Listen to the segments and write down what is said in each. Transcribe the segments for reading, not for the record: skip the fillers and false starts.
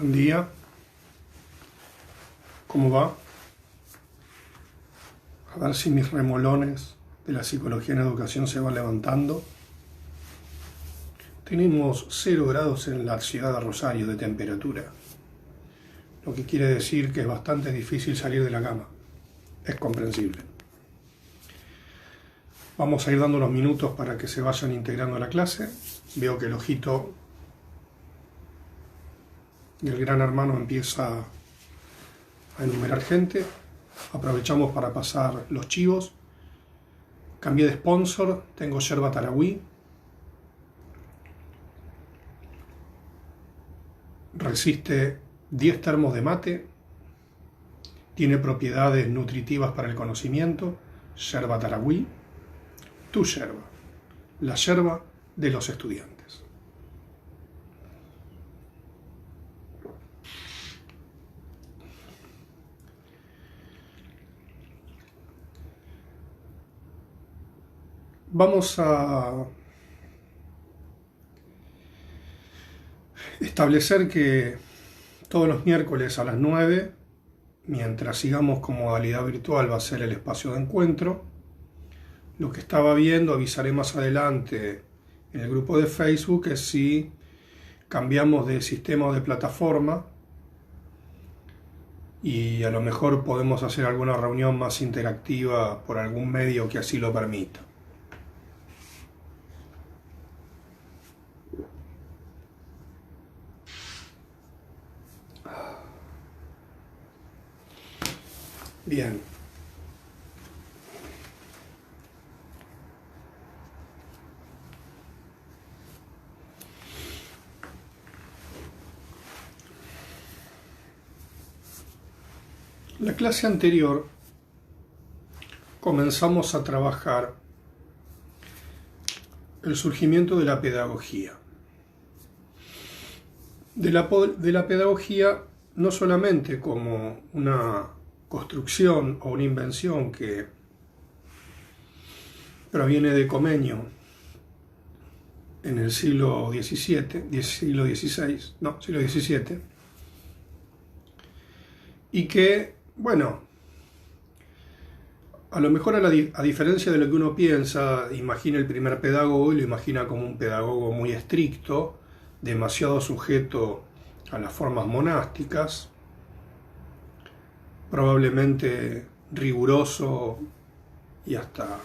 Buen día, ¿cómo va? A ver si mis remolones de la psicología en educación se van levantando. Tenemos 0 grados en la ciudad de Rosario de temperatura, lo que quiere decir que es bastante difícil salir de la cama. Es comprensible. Vamos a ir dando unos minutos para que se vayan integrando a la clase. Veo que el ojito del gran hermano empieza a enumerar gente. Aprovechamos para pasar los chivos. Cambié de sponsor, tengo yerba tarahui. Resiste 10 termos de mate. Tiene propiedades nutritivas para el conocimiento. Yerba tarahui, tu yerba, la yerba de los estudiantes. Vamos a establecer que todos los miércoles a las 9, mientras sigamos con modalidad virtual, va a ser el espacio de encuentro. Lo que estaba viendo, avisaré más adelante en el grupo de Facebook, es si cambiamos de sistema o de plataforma y a lo mejor podemos hacer alguna reunión más interactiva por algún medio que así lo permita. Bien. La clase anterior comenzamos a trabajar el surgimiento de la pedagogía. De la pedagogía no solamente como una construcción o una invención que proviene de Comenio en el siglo XVI, y que, bueno, a lo mejor a diferencia de lo que uno piensa, imagina el primer pedagogo y lo imagina como un pedagogo muy estricto, demasiado sujeto a las formas monásticas, probablemente riguroso y hasta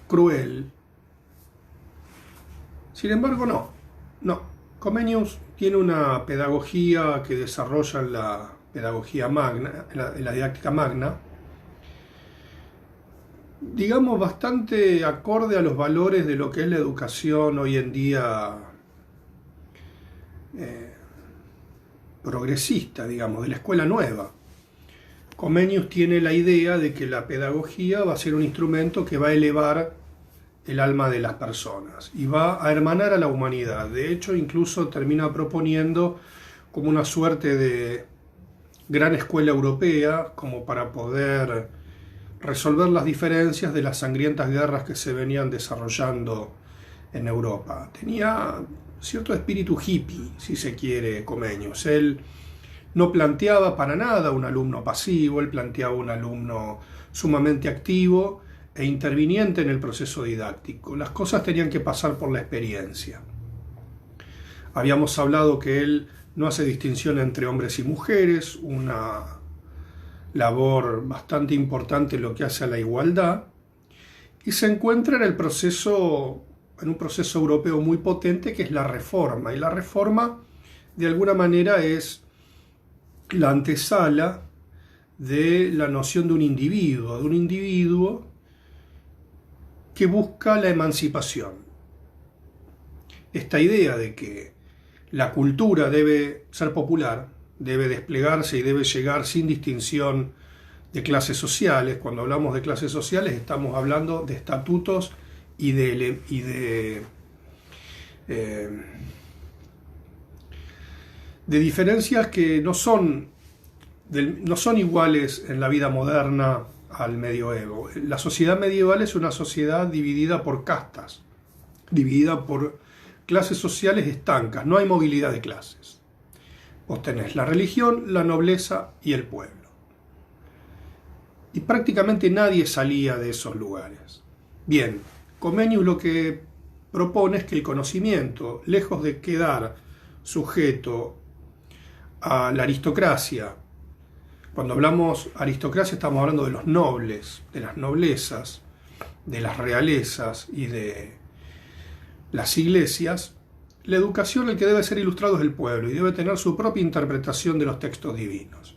cruel. Sin embargo, no. Comenius tiene una pedagogía que desarrolla en la pedagogía magna, en la didáctica magna, digamos bastante acorde a los valores de lo que es la educación hoy en día progresista, digamos, de la escuela nueva. Comenius tiene la idea de que la pedagogía va a ser un instrumento que va a elevar el alma de las personas y va a hermanar a la humanidad. De hecho, incluso termina proponiendo como una suerte de gran escuela europea, como para poder resolver las diferencias de las sangrientas guerras que se venían desarrollando en Europa. Tenía cierto espíritu hippie, si se quiere, Comenius. Él no planteaba para nada un alumno pasivo, él planteaba un alumno sumamente activo e interviniente en el proceso didáctico. Las cosas tenían que pasar por la experiencia. Habíamos hablado que él no hace distinción entre hombres y mujeres, una labor bastante importante en lo que hace a la igualdad, y se encuentra en un proceso europeo muy potente que es la Reforma, y la Reforma de alguna manera es la antesala de la noción de un individuo que busca la emancipación. Esta idea de que la cultura debe ser popular, debe desplegarse y debe llegar sin distinción de clases sociales. Cuando hablamos de clases sociales estamos hablando de estatutos y de diferencias que no son iguales en la vida moderna al medioevo. La sociedad medieval es una sociedad dividida por castas, dividida por clases sociales estancas, no hay movilidad de clases. Vos tenés la religión, la nobleza y el pueblo. Y prácticamente nadie salía de esos lugares. Bien, Comenius lo que propone es que el conocimiento, lejos de quedar sujeto a la aristocracia, cuando hablamos aristocracia estamos hablando de los nobles, de las noblezas, de las realezas y de las iglesias, la educación el que debe ser ilustrado es el pueblo y debe tener su propia interpretación de los textos divinos.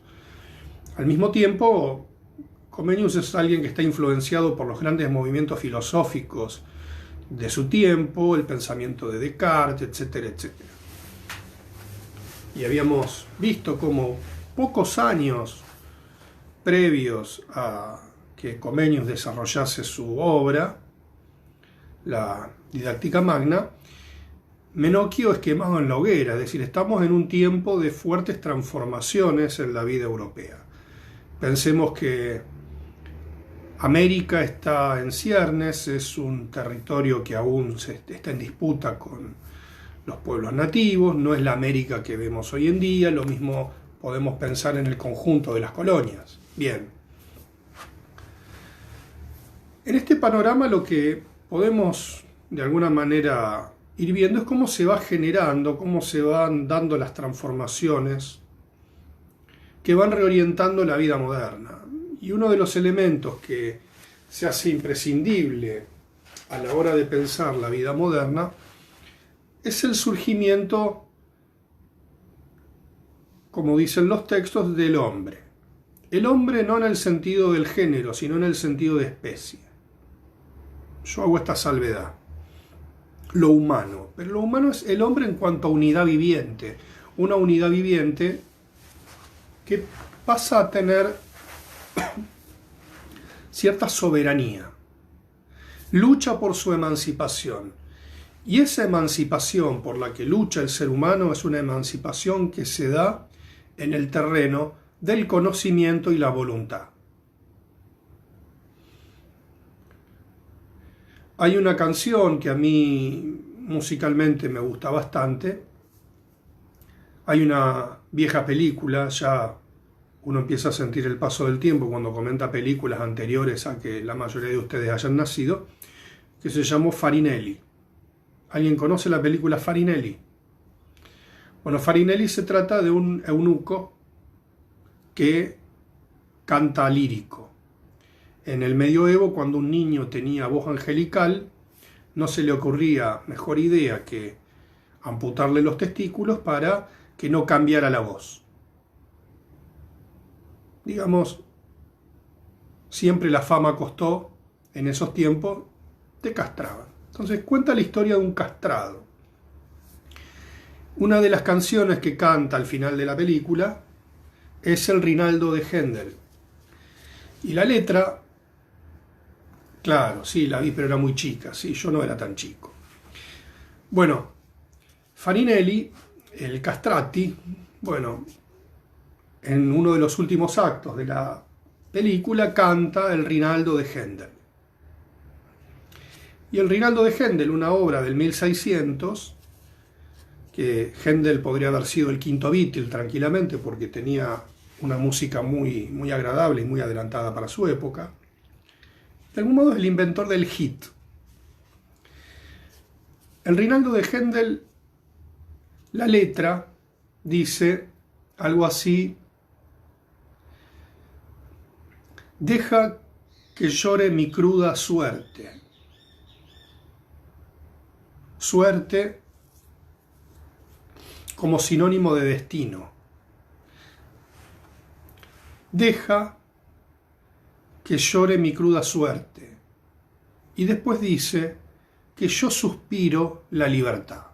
Al mismo tiempo, Comenius es alguien que está influenciado por los grandes movimientos filosóficos de su tiempo, el pensamiento de Descartes, etcétera, etcétera. Y habíamos visto cómo pocos años previos a que Comenius desarrollase su obra, la Didáctica Magna, Menocchio es quemado en la hoguera, es decir, estamos en un tiempo de fuertes transformaciones en la vida europea. Pensemos que América está en ciernes, es un territorio que aún está en disputa con los pueblos nativos, no es la América que vemos hoy en día, lo mismo podemos pensar en el conjunto de las colonias. Bien. En este panorama lo que podemos de alguna manera ir viendo es cómo se va generando, cómo se van dando las transformaciones que van reorientando la vida moderna. Y uno de los elementos que se hace imprescindible a la hora de pensar la vida moderna es el surgimiento, como dicen los textos, del hombre. El hombre no en el sentido del género, sino en el sentido de especie. Yo hago esta salvedad. Lo humano. Pero lo humano es el hombre en cuanto a unidad viviente. Una unidad viviente que pasa a tener cierta soberanía. Lucha por su emancipación. Y esa emancipación por la que lucha el ser humano es una emancipación que se da en el terreno del conocimiento y la voluntad. Hay una canción que a mí musicalmente me gusta bastante. Hay una vieja película, ya uno empieza a sentir el paso del tiempo cuando comenta películas anteriores a que la mayoría de ustedes hayan nacido, que se llamó Farinelli. ¿Alguien conoce la película Farinelli? Bueno, Farinelli se trata de un eunuco que canta lírico. En el medioevo, cuando un niño tenía voz angelical, no se le ocurría mejor idea que amputarle los testículos para que no cambiara la voz. Digamos, siempre la fama costó, en esos tiempos, te castraban. Entonces cuenta la historia de un castrado. Una de las canciones que canta al final de la película es el Rinaldo de Händel. Y la letra, claro, sí, la vi, pero era muy chica, sí, yo no era tan chico. Bueno, Farinelli, el castrati, bueno, en uno de los últimos actos de la película canta el Rinaldo de Händel. Y el Rinaldo de Händel, una obra del 1600, que Händel podría haber sido el quinto Beatle tranquilamente porque tenía una música muy agradable y muy adelantada para su época. De algún modo es el inventor del hit. El Rinaldo de Händel, la letra dice algo así: deja que llore mi cruda suerte. Suerte como sinónimo de destino. Deja que llore mi cruda suerte. Y después dice que yo suspiro la libertad.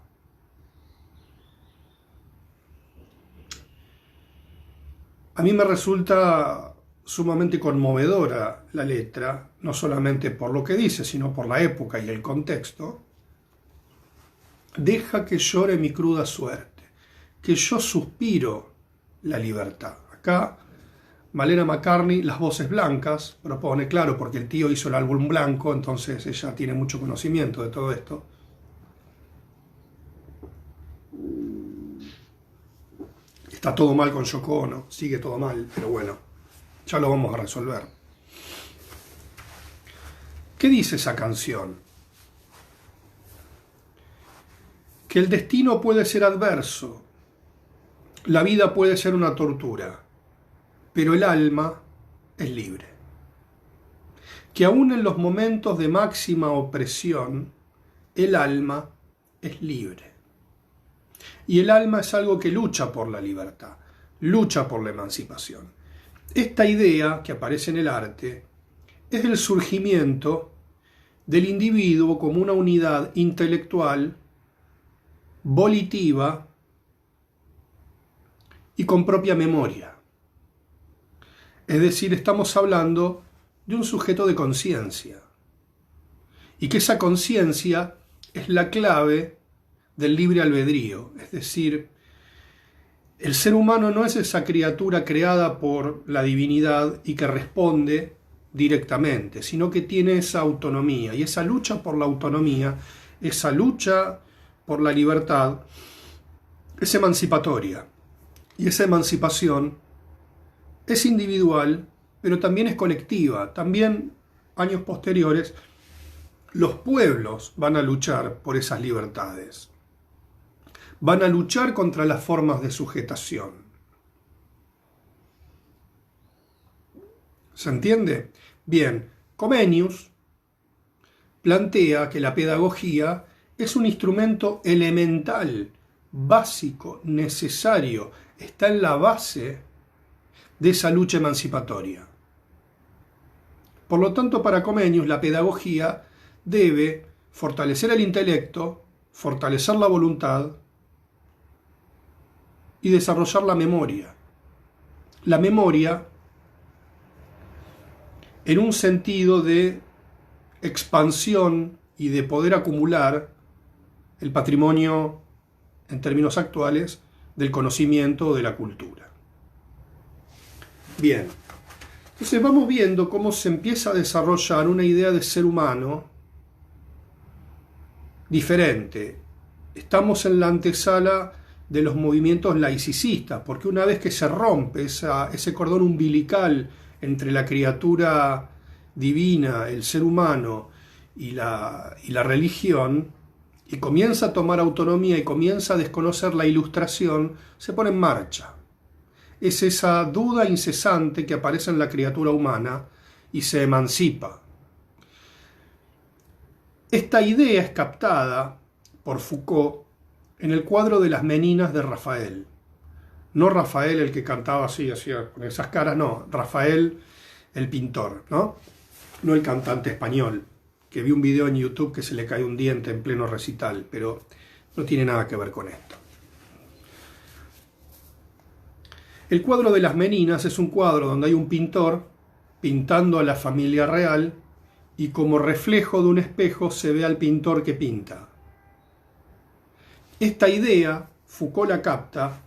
A mí me resulta sumamente conmovedora la letra, no solamente por lo que dice, sino por la época y el contexto. Deja que llore mi cruda suerte, que yo suspiro la libertad. Acá Malena McCartney, Las Voces Blancas, propone, claro, porque el tío hizo el álbum blanco, entonces ella tiene mucho conocimiento de todo esto. Está todo mal con Yoko Ono, sigue todo mal, pero bueno, ya lo vamos a resolver. ¿Qué dice esa canción? Que el destino puede ser adverso, la vida puede ser una tortura, pero el alma es libre. Que aún en los momentos de máxima opresión, el alma es libre. Y el alma es algo que lucha por la libertad, lucha por la emancipación. Esta idea que aparece en el arte es el surgimiento del individuo como una unidad intelectual, volitiva y con propia memoria. Es decir, estamos hablando de un sujeto de conciencia. Y que esa conciencia es la clave del libre albedrío. Es decir, el ser humano no es esa criatura creada por la divinidad y que responde directamente, sino que tiene esa autonomía. Y esa lucha por la autonomía, esa lucha por la libertad, es emancipatoria. Y esa emancipación es individual, pero también es colectiva. También, años posteriores, los pueblos van a luchar por esas libertades. Van a luchar contra las formas de sujetación. ¿Se entiende? Bien, Comenius plantea que la pedagogía es un instrumento elemental, básico, necesario, está en la base de esa lucha emancipatoria. Por lo tanto, para Comenius, la pedagogía debe fortalecer el intelecto, fortalecer la voluntad y desarrollar la memoria. La memoria en un sentido de expansión y de poder acumular el patrimonio, en términos actuales, del conocimiento o de la cultura. Bien, entonces vamos viendo cómo se empieza a desarrollar una idea de ser humano diferente. Estamos en la antesala de los movimientos laicistas, porque una vez que se rompe ese cordón umbilical entre la criatura divina, el ser humano y la religión, y comienza a tomar autonomía y comienza a desconocer la ilustración, se pone en marcha. Es esa duda incesante que aparece en la criatura humana y se emancipa. Esta idea es captada por Foucault en el cuadro de las Meninas de Rafael. No Rafael el que cantaba así, con esas caras, no. Rafael el pintor, ¿no? No el cantante español, que vi un video en YouTube que se le cae un diente en pleno recital, pero no tiene nada que ver con esto. El cuadro de las Meninas es un cuadro donde hay un pintor pintando a la familia real y como reflejo de un espejo se ve al pintor que pinta. Esta idea Foucault la capta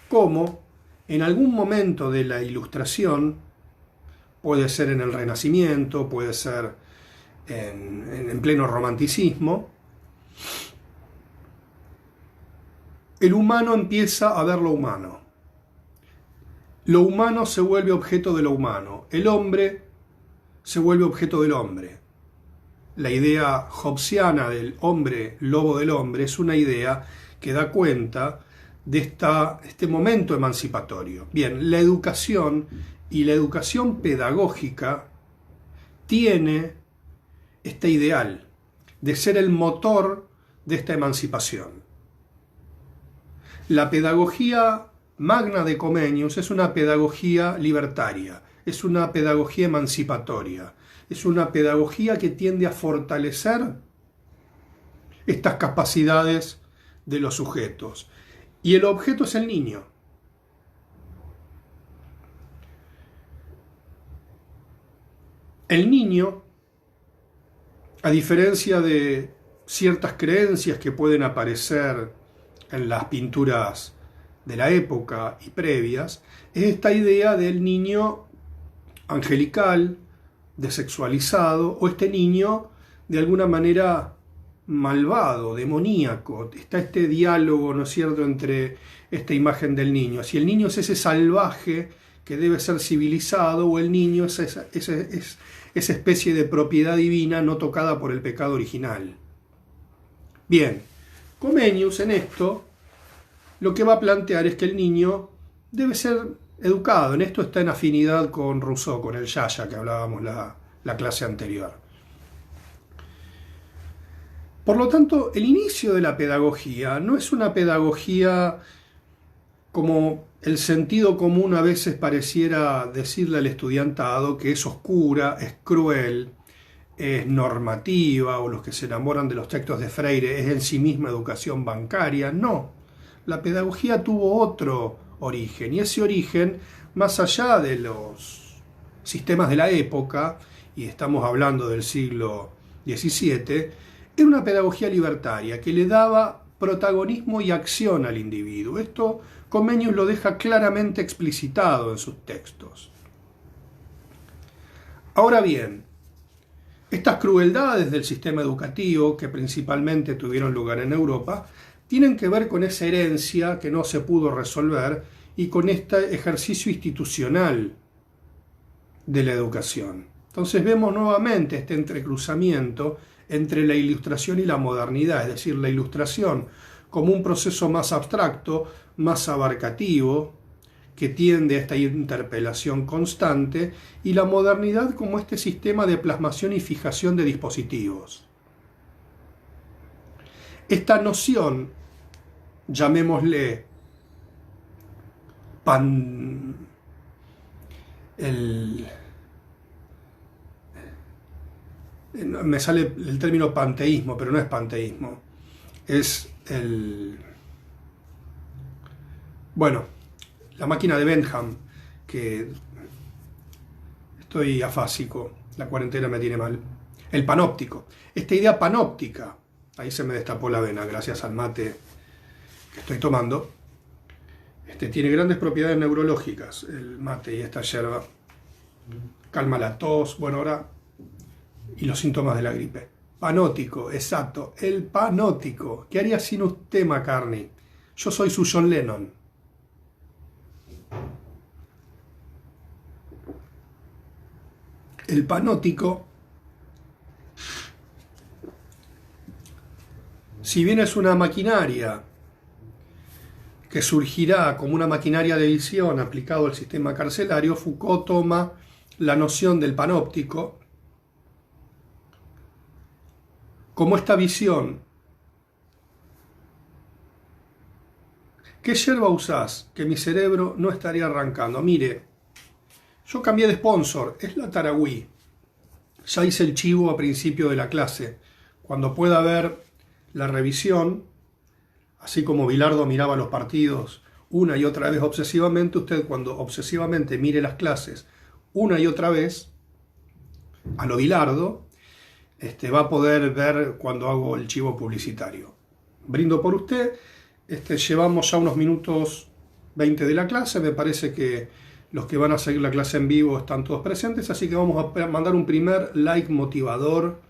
como en algún momento de la Ilustración, puede ser en el Renacimiento, puede ser en pleno romanticismo, el humano empieza a ver lo humano. Lo humano se vuelve objeto de lo humano. El hombre se vuelve objeto del hombre. La idea hobbesiana del hombre, lobo del hombre, es una idea que da cuenta de este momento emancipatorio. Bien, la educación y la educación pedagógica tiene este ideal de ser el motor de esta emancipación. La pedagogía magna de Comenius es una pedagogía libertaria, es una pedagogía emancipatoria, es una pedagogía que tiende a fortalecer estas capacidades de los sujetos. Y el objeto es el niño. El niño, a diferencia de ciertas creencias que pueden aparecer en las pinturas de la época y previas, es esta idea del niño angelical, desexualizado, o este niño de alguna manera malvado, demoníaco. Está este diálogo, ¿no es cierto?, entre esta imagen del niño. Si el niño es ese salvaje que debe ser civilizado, o el niño es esa especie de propiedad divina no tocada por el pecado original. Bien, Comenius en esto lo que va a plantear es que el niño debe ser educado. En esto está en afinidad con Rousseau, con el Yaya que hablábamos la clase anterior. Por lo tanto, el inicio de la pedagogía no es una pedagogía como el sentido común a veces pareciera decirle al estudiantado, que es oscura, es cruel, es normativa, o los que se enamoran de los textos de Freire es en sí misma educación bancaria. No, la pedagogía tuvo otro origen, y ese origen, más allá de los sistemas de la época, y estamos hablando del siglo XVII, era una pedagogía libertaria que le daba protagonismo y acción al individuo. Esto Comenius lo deja claramente explicitado en sus textos. Ahora bien, estas crueldades del sistema educativo, que principalmente tuvieron lugar en Europa, tienen que ver con esa herencia que no se pudo resolver y con este ejercicio institucional de la educación. Entonces vemos nuevamente este entrecruzamiento entre la Ilustración y la modernidad, es decir, la Ilustración como un proceso más abstracto, más abarcativo, que tiende a esta interpelación constante, y la modernidad como este sistema de plasmación y fijación de dispositivos. Esta noción, llamémosle me sale el término panteísmo, pero no es panteísmo, es la máquina de Bentham, que estoy afásico, la cuarentena me tiene mal. El panóptico, esta idea panóptica, ahí se me destapó la vena gracias al mate que estoy tomando. Tiene grandes propiedades neurológicas el mate y esta yerba. Calma la tos, ahora, y los síntomas de la gripe. Panótico, exacto, el panótico. ¿Qué haría sin usted, McCartney? Yo soy su John Lennon. El panótico, si bien es una maquinaria que surgirá como una maquinaria de visión aplicado al sistema carcelario, Foucault toma la noción del panóptico como esta visión. ¿Qué yerba usás? Que mi cerebro no estaría arrancando. Mire, yo cambié de sponsor, es la Taragüí. Ya hice el chivo a principio de la clase. Cuando pueda ver la revisión, así como Bilardo miraba los partidos una y otra vez obsesivamente, usted cuando obsesivamente mire las clases una y otra vez, a lo Bilardo, va a poder ver cuando hago el chivo publicitario. Brindo por usted. Llevamos ya unos minutos 20 de la clase. Me parece que los que van a seguir la clase en vivo están todos presentes, así que vamos a mandar un primer like motivador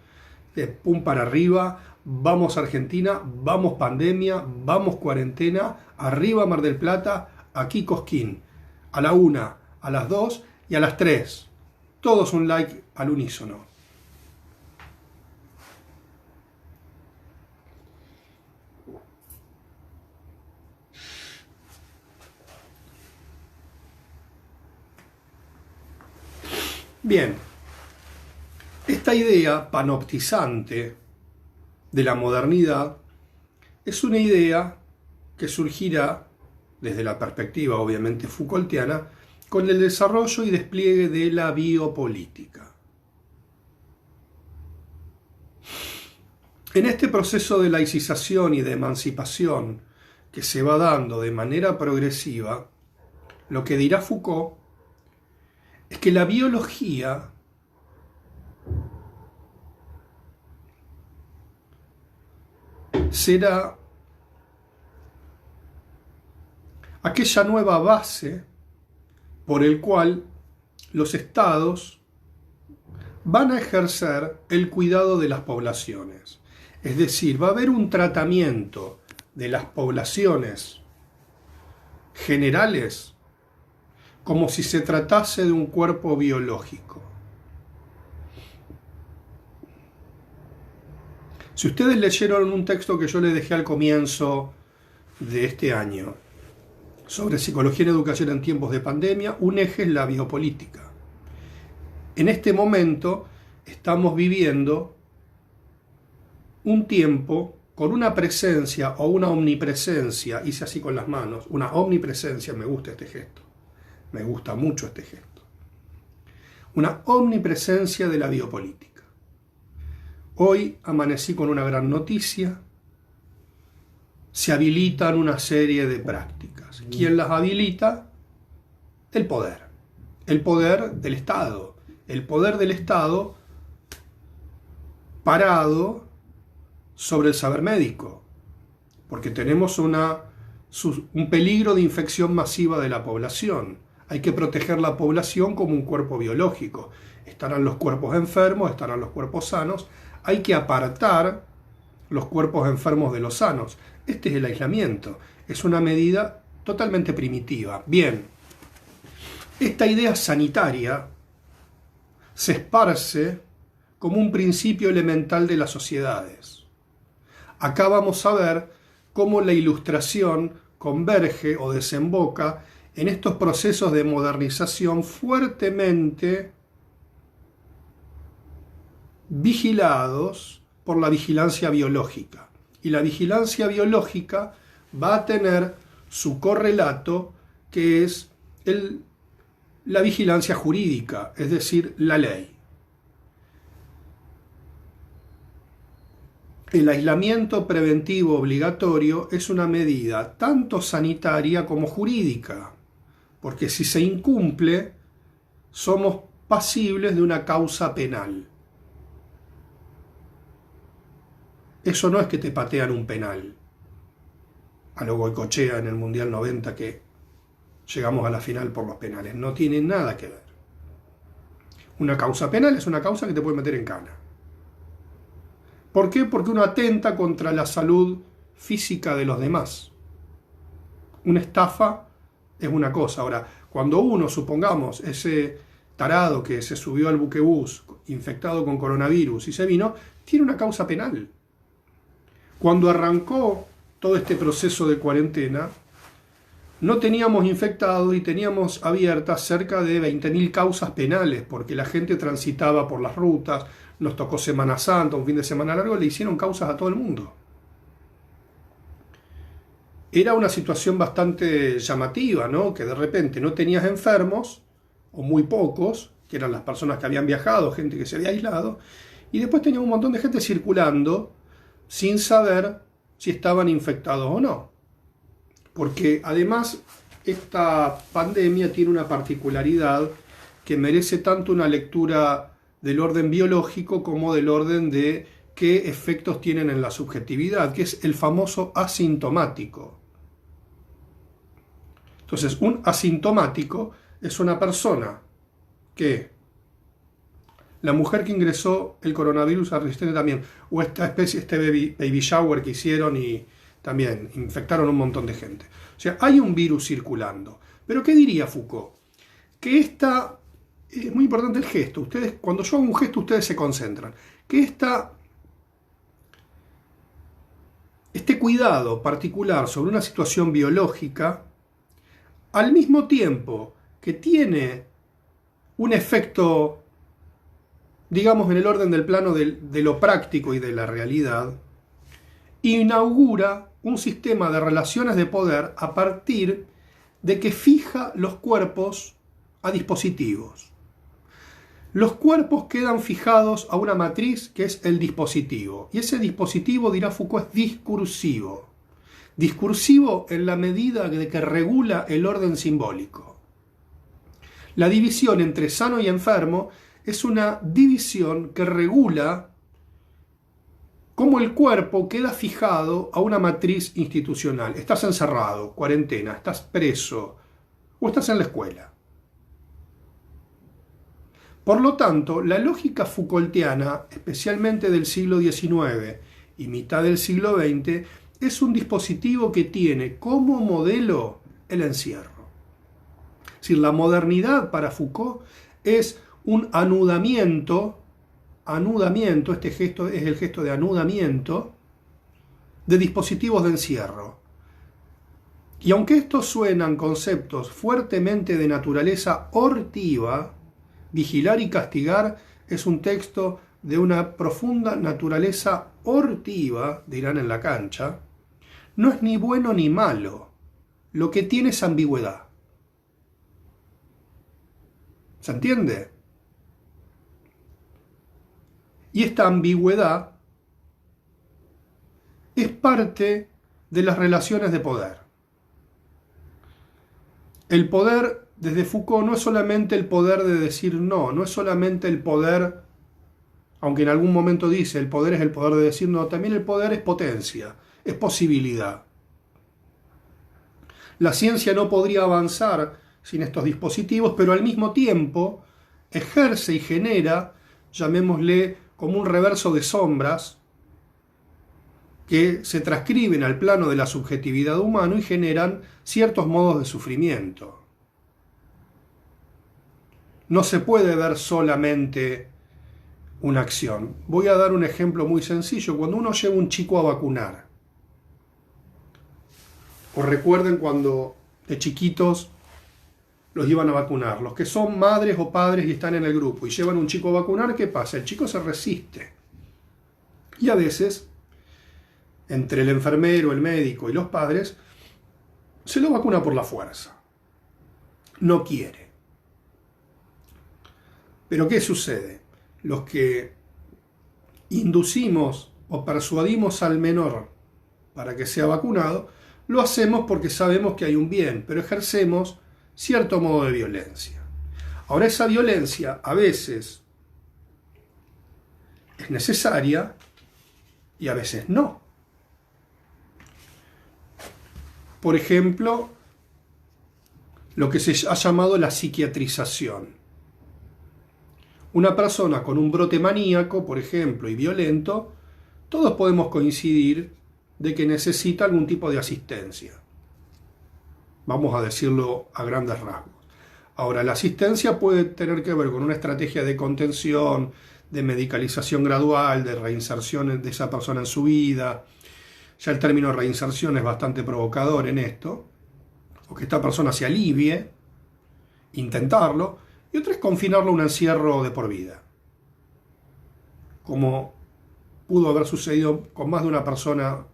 de pum para arriba. Vamos Argentina, vamos pandemia, vamos cuarentena, arriba Mar del Plata, aquí Cosquín. A la 1, a las 2 y a las 3. Todos un like al unísono. Bien, esta idea panoptizante de la modernidad es una idea que surgirá desde la perspectiva obviamente Foucaultiana con el desarrollo y despliegue de la biopolítica. En este proceso de laicización y de emancipación que se va dando de manera progresiva, lo que dirá Foucault es que la biología será aquella nueva base por el cual los estados van a ejercer el cuidado de las poblaciones. Es decir, va a haber un tratamiento de las poblaciones generales como si se tratase de un cuerpo biológico. Si ustedes leyeron un texto que yo les dejé al comienzo de este año sobre psicología y educación en tiempos de pandemia, un eje es la biopolítica. En este momento estamos viviendo un tiempo con una presencia o una omnipresencia, hice así con las manos, una omnipresencia, me gusta este gesto, me gusta mucho este gesto, una omnipresencia de la biopolítica. Hoy amanecí con una gran noticia, se habilitan una serie de prácticas. ¿Quién las habilita? El poder del Estado, el poder del Estado parado sobre el saber médico, porque tenemos un peligro de infección masiva de la población. Hay que proteger la población como un cuerpo biológico. Estarán los cuerpos enfermos, estarán los cuerpos sanos. Hay que apartar los cuerpos enfermos de los sanos. Este es el aislamiento. Es una medida totalmente primitiva. Bien, esta idea sanitaria se esparce como un principio elemental de las sociedades. Acá vamos a ver cómo la Ilustración converge o desemboca en estos procesos de modernización fuertemente vigilados por la vigilancia biológica. Y la vigilancia biológica va a tener su correlato, que es la vigilancia jurídica, es decir, la ley. El aislamiento preventivo obligatorio es una medida tanto sanitaria como jurídica, porque si se incumple, somos pasibles de una causa penal. Eso no es que te patean un penal, a lo Goicoechea en el Mundial 90, que llegamos a la final por los penales. No tiene nada que ver. Una causa penal es una causa que te puede meter en cana. ¿Por qué? Porque uno atenta contra la salud física de los demás. Una estafa es una cosa. Ahora, cuando uno, supongamos, ese tarado que se subió al buquebús infectado con coronavirus y se vino, tiene una causa penal. Cuando arrancó todo este proceso de cuarentena, no teníamos infectados y teníamos abiertas cerca de 20.000 causas penales, porque la gente transitaba por las rutas, nos tocó Semana Santa, un fin de semana largo, le hicieron causas a todo el mundo. Era una situación bastante llamativa, ¿no? Que de repente no tenías enfermos, o muy pocos, que eran las personas que habían viajado, gente que se había aislado, y después teníamos un montón de gente circulando sin saber si estaban infectados o no. Porque además esta pandemia tiene una particularidad que merece tanto una lectura del orden biológico como del orden de qué efectos tienen en la subjetividad, que es el famoso asintomático. Entonces, un asintomático es una persona que, la mujer que ingresó el coronavirus a resistente también, o esta especie, este baby shower que hicieron y también infectaron a un montón de gente. O sea, hay un virus circulando. Pero ¿qué diría Foucault? Que esta, es muy importante el gesto. Ustedes, cuando yo hago un gesto, ustedes se concentran. Que este cuidado particular sobre una situación biológica, al mismo tiempo que tiene un efecto, digamos, en el orden del plano de lo práctico y de la realidad, inaugura un sistema de relaciones de poder a partir de que fija los cuerpos a dispositivos. Los cuerpos quedan fijados a una matriz que es el dispositivo. Y ese dispositivo, dirá Foucault, es discursivo. Discursivo en la medida de que regula el orden simbólico. La división entre sano y enfermo es una división que regula cómo el cuerpo queda fijado a una matriz institucional. Estás encerrado, cuarentena, estás preso o estás en la escuela. Por lo tanto, la lógica Foucaultiana, especialmente del siglo XIX y mitad del siglo XX, es un dispositivo que tiene como modelo el encierro. Es decir, la modernidad para Foucault es un anudamiento, este gesto es el gesto de anudamiento de dispositivos de encierro. Y aunque estos suenan conceptos fuertemente de naturaleza hortiva, Vigilar y castigar es un texto de una profunda naturaleza hortiva, dirán en la cancha. No es ni bueno ni malo, lo que tiene es ambigüedad. ¿Se entiende? Y esta ambigüedad es parte de las relaciones de poder. El poder, desde Foucault, no es solamente el poder de decir no, no es solamente el poder, aunque en algún momento dice el poder es el poder de decir no, también el poder es potencia, es posibilidad. La ciencia no podría avanzar sin estos dispositivos, pero al mismo tiempo ejerce y genera, llamémosle como un reverso de sombras, que se transcriben al plano de la subjetividad humana y generan ciertos modos de sufrimiento. No se puede ver solamente una acción. Voy a dar un ejemplo muy sencillo. Cuando uno lleva a un chico a vacunar, o recuerden cuando de chiquitos los iban a vacunar, los que son madres o padres y están en el grupo y llevan a un chico a vacunar, ¿qué pasa? El chico se resiste. Y a veces, entre el enfermero, el médico y los padres, se lo vacuna por la fuerza. No quiere. Pero ¿qué sucede? Los que inducimos o persuadimos al menor para que sea vacunado, lo hacemos porque sabemos que hay un bien, pero ejercemos cierto modo de violencia. Ahora, esa violencia a veces es necesaria y a veces no. Por ejemplo, lo que se ha llamado la psiquiatrización. Una persona con un brote maníaco, por ejemplo, y violento, todos podemos coincidir de que necesita algún tipo de asistencia. Vamos a decirlo a grandes rasgos. Ahora, la asistencia puede tener que ver con una estrategia de contención, de medicalización gradual, de reinserción de esa persona en su vida. Ya el término reinserción es bastante provocador en esto, o que esta persona se alivie, intentarlo, y otra es confinarlo a un encierro de por vida, como pudo haber sucedido con más de una persona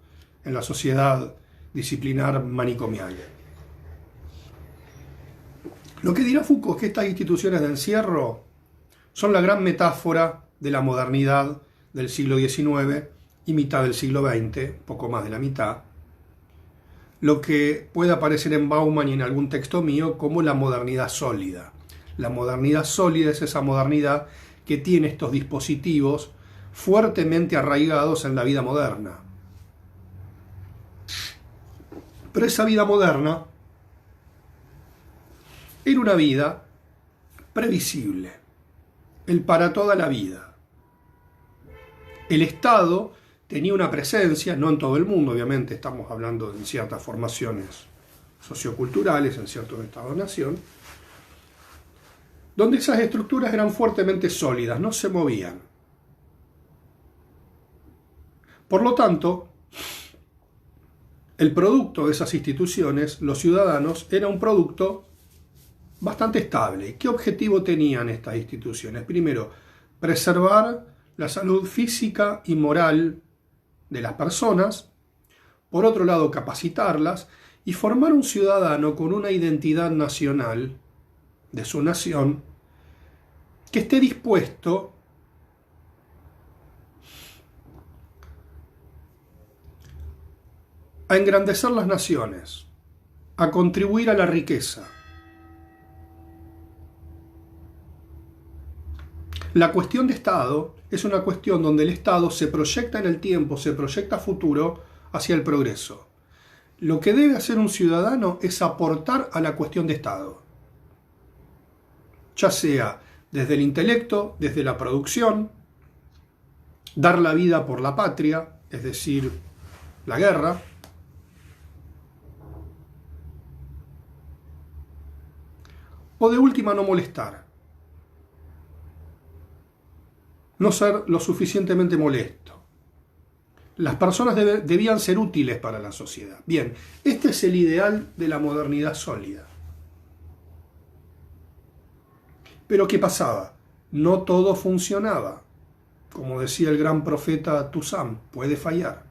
en la sociedad disciplinar manicomial. Lo que dirá Foucault es que estas instituciones de encierro son la gran metáfora de la modernidad del siglo XIX y mitad del siglo XX, poco más de la mitad, lo que puede aparecer en Bauman y en algún texto mío como la modernidad sólida. La modernidad sólida es esa modernidad que tiene estos dispositivos fuertemente arraigados en la vida moderna. Pero esa vida moderna era una vida previsible, el para toda la vida. El Estado tenía una presencia, no en todo el mundo, obviamente, estamos hablando de ciertas formaciones socioculturales, en ciertos estados-nación, donde esas estructuras eran fuertemente sólidas, no se movían. Por lo tanto, el producto de esas instituciones, los ciudadanos, era un producto bastante estable. ¿Qué objetivo tenían estas instituciones? Primero, preservar la salud física y moral de las personas. Por otro lado, capacitarlas y formar un ciudadano con una identidad nacional de su nación que esté dispuesto a engrandecer las naciones, a contribuir a la riqueza. La cuestión de Estado es una cuestión donde el Estado se proyecta en el tiempo, se proyecta a futuro hacia el progreso. Lo que debe hacer un ciudadano es aportar a la cuestión de Estado, ya sea desde el intelecto, desde la producción, dar la vida por la patria, es decir, la guerra, o de última no molestar, no ser lo suficientemente molesto. Las personas debían ser útiles para la sociedad. Bien, este es el ideal de la modernidad sólida. Pero ¿qué pasaba? No todo funcionaba. Como decía el gran profeta Toussaint, puede fallar.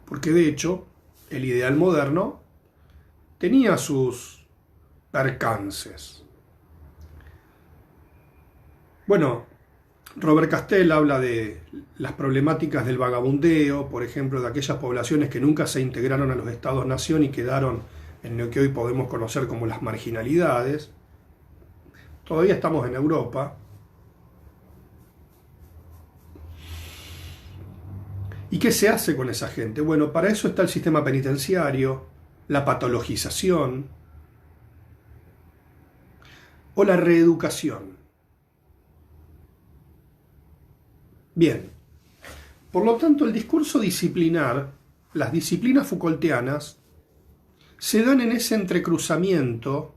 Porque de hecho, el ideal moderno tenía sus percances. Bueno, Robert Castell habla de las problemáticas del vagabundeo, por ejemplo, de aquellas poblaciones que nunca se integraron a los estados-nación y quedaron en lo que hoy podemos conocer como las marginalidades. Todavía estamos en Europa. ¿Y qué se hace con esa gente? Bueno, para eso está el sistema penitenciario, la patologización o la reeducación. Bien, por lo tanto el discurso disciplinar, las disciplinas Foucaultianas, se dan en ese entrecruzamiento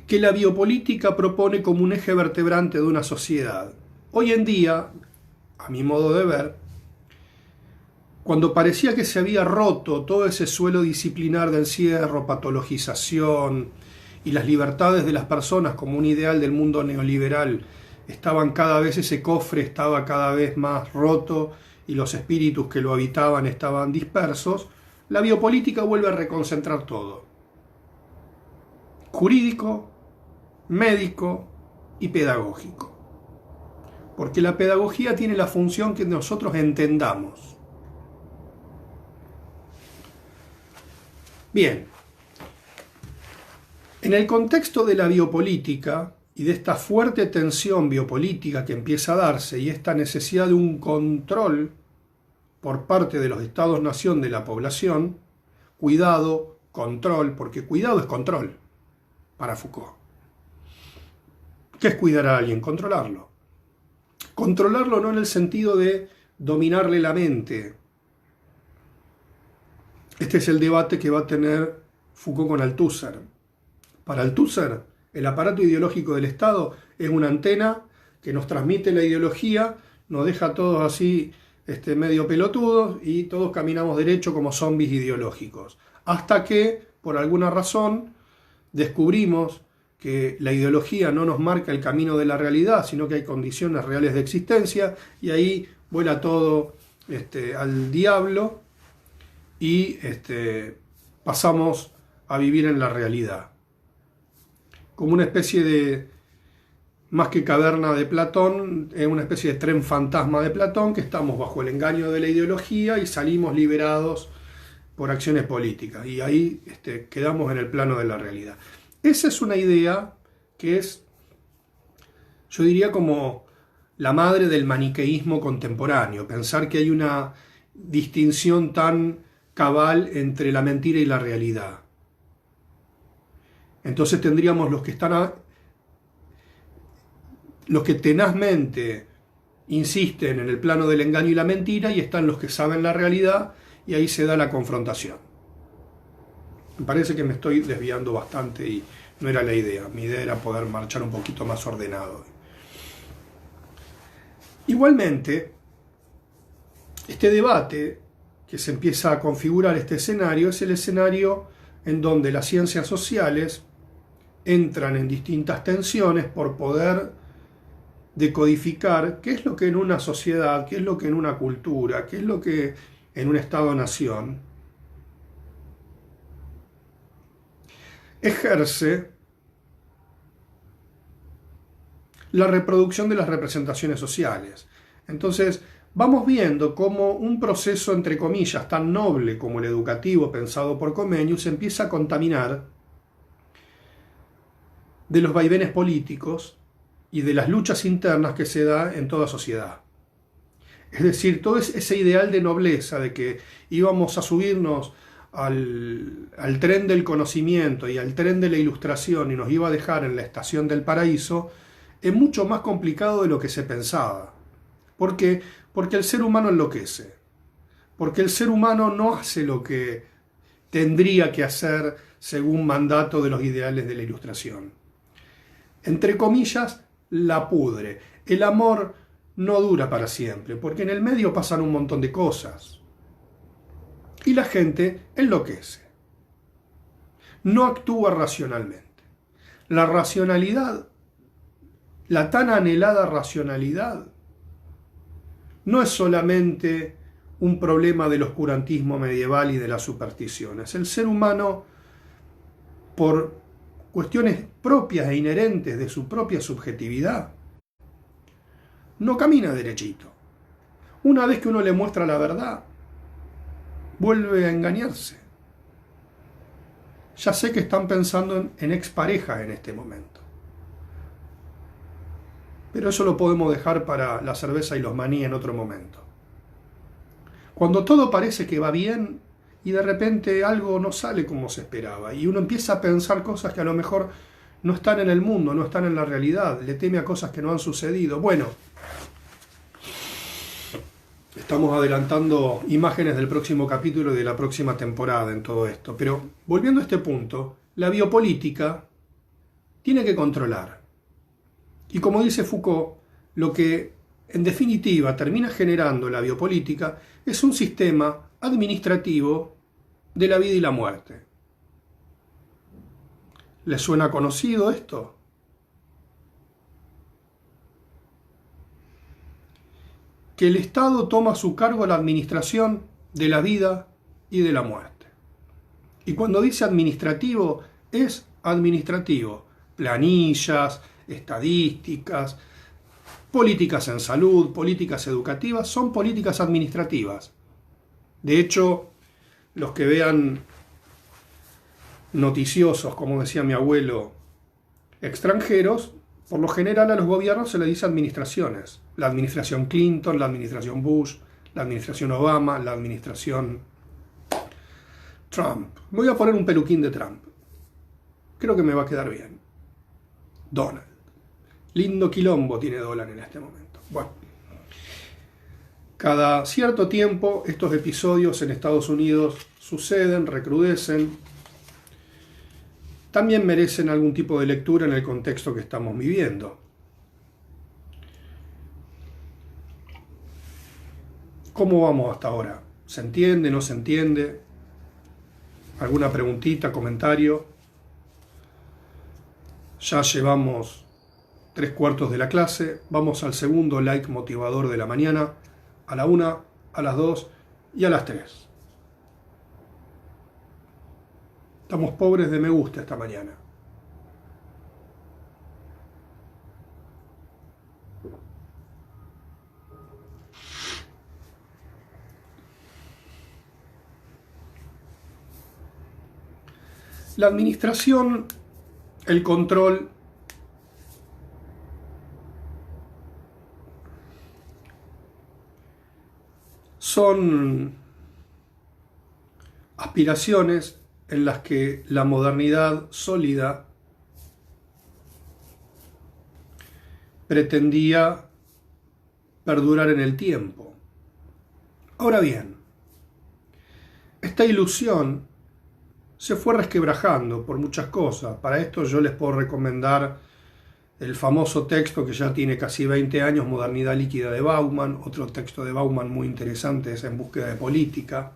que la biopolítica propone como un eje vertebrante de una sociedad. Hoy en día, a mi modo de ver, cuando parecía que se había roto todo ese suelo disciplinar de encierro, patologización y las libertades de las personas como un ideal del mundo neoliberal, estaban cada vez, ese cofre estaba cada vez más roto y los espíritus que lo habitaban estaban dispersos, la biopolítica vuelve a reconcentrar todo. Jurídico, médico y pedagógico. Porque la pedagogía tiene la función que nosotros entendamos. Bien, en el contexto de la biopolítica y de esta fuerte tensión biopolítica que empieza a darse y esta necesidad de un control por parte de los estados-nación de la población, cuidado, control, porque cuidado es control para Foucault. ¿Qué es cuidar a alguien? Controlarlo. Controlarlo no en el sentido de dominarle la mente. Este es el debate que va a tener Foucault con Althusser. Para Althusser, el aparato ideológico del Estado es una antena que nos transmite la ideología, nos deja todos así medio pelotudos y todos caminamos derecho como zombies ideológicos. Hasta que, por alguna razón, descubrimos que la ideología no nos marca el camino de la realidad, sino que hay condiciones reales de existencia, y ahí vuela todo al diablo y pasamos a vivir en la realidad. Como una especie de, más que caverna de Platón, es una especie de tren fantasma de Platón, que estamos bajo el engaño de la ideología y salimos liberados por acciones políticas. Y ahí quedamos en el plano de la realidad. Esa es una idea que es, yo diría, como la madre del maniqueísmo contemporáneo. Pensar que hay una distinción tan cabal entre la mentira y la realidad. Entonces tendríamos los que tenazmente insisten en el plano del engaño y la mentira, y están los que saben la realidad, y ahí se da la confrontación. Me parece que me estoy desviando bastante y no era la idea. Mi idea era poder marchar un poquito más ordenado. Igualmente, este debate que se empieza a configurar, este escenario, es el escenario en donde las ciencias sociales entran en distintas tensiones por poder decodificar qué es lo que en una sociedad, qué es lo que en una cultura, qué es lo que en un Estado-nación ejerce la reproducción de las representaciones sociales. Entonces, vamos viendo cómo un proceso, entre comillas, tan noble como el educativo pensado por Comenius, se empieza a contaminar de los vaivenes políticos y de las luchas internas que se da en toda sociedad. Es decir, todo ese ideal de nobleza, de que íbamos a subirnos al tren del conocimiento y al tren de la ilustración y nos iba a dejar en la estación del paraíso, es mucho más complicado de lo que se pensaba. ¿Por qué? Porque el ser humano enloquece. Porque el ser humano no hace lo que tendría que hacer según mandato de los ideales de la ilustración. Entre comillas, la pudre. El amor no dura para siempre, porque en el medio pasan un montón de cosas. Y la gente enloquece. No actúa racionalmente. La racionalidad, la tan anhelada racionalidad, no es solamente un problema del oscurantismo medieval y de las supersticiones. El ser humano, por cuestiones propias e inherentes de su propia subjetividad, no camina derechito. Una vez que uno le muestra la verdad, vuelve a engañarse. Ya sé que están pensando en exparejas en este momento. Pero eso lo podemos dejar para la cerveza y los maní en otro momento. Cuando todo parece que va bien y de repente algo no sale como se esperaba y uno empieza a pensar cosas que a lo mejor no están en el mundo, no están en la realidad, le teme a cosas que no han sucedido. Bueno, estamos adelantando imágenes del próximo capítulo y de la próxima temporada en todo esto. Pero volviendo a este punto, la biopolítica tiene que controlar. Y como dice Foucault, lo que en definitiva termina generando la biopolítica es un sistema administrativo de la vida y la muerte. ¿Les suena conocido esto? Que el Estado toma a su cargo la administración de la vida y de la muerte. Y cuando dice administrativo, es administrativo. Planillas, estadísticas, políticas en salud, políticas educativas, son políticas administrativas. De hecho, los que vean noticiosos, como decía mi abuelo, extranjeros, por lo general a los gobiernos se les dice administraciones. La administración Clinton, la administración Bush, la administración Obama, la administración Trump. Voy a poner un peluquín de Trump. Creo que me va a quedar bien. Donald. Lindo quilombo tiene Donald en este momento. Bueno. Cada cierto tiempo estos episodios en Estados Unidos suceden, recrudecen. También merecen algún tipo de lectura en el contexto que estamos viviendo. ¿Cómo vamos hasta ahora? ¿Se entiende? ¿No se entiende? ¿Alguna preguntita, comentario? Ya llevamos 3/4 de la clase. Vamos al segundo like motivador de la mañana, a la 1, a las 2 y a las 3. Estamos pobres de me gusta esta mañana. La administración, el control, son aspiraciones en las que la modernidad sólida pretendía perdurar en el tiempo. Ahora bien, esta ilusión se fue resquebrajando por muchas cosas. Para esto yo les puedo recomendar el famoso texto que ya tiene casi 20 años, Modernidad líquida de Bauman. Otro texto de Bauman muy interesante es En búsqueda de política.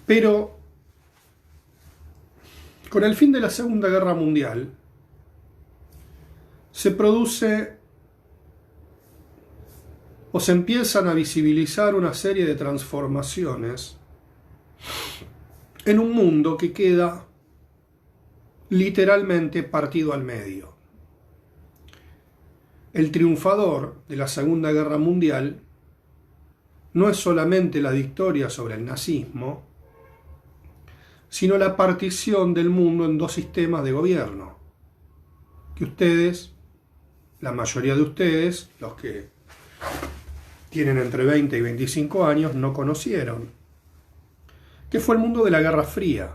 Pero con el fin de la Segunda Guerra Mundial se produce o se empiezan a visibilizar una serie de transformaciones en un mundo que queda literalmente partido al medio. El triunfador de la Segunda Guerra Mundial no es solamente la victoria sobre el nazismo, sino la partición del mundo en dos sistemas de gobierno, que ustedes, la mayoría de ustedes, los que tienen entre 20 y 25 años, no conocieron, que fue el mundo de la Guerra Fría.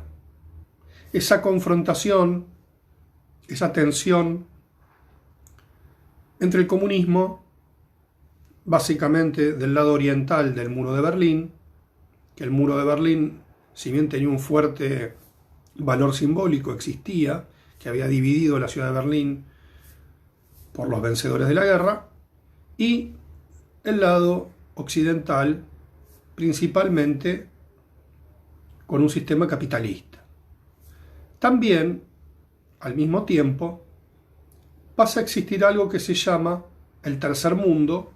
Esa confrontación, esa tensión entre el comunismo, básicamente del lado oriental del muro de Berlín, que el muro de Berlín, si bien tenía un fuerte valor simbólico, existía, que había dividido la ciudad de Berlín por los vencedores de la guerra, y el lado occidental, principalmente con un sistema capitalista. También, al mismo tiempo, pasa a existir algo que se llama el tercer mundo,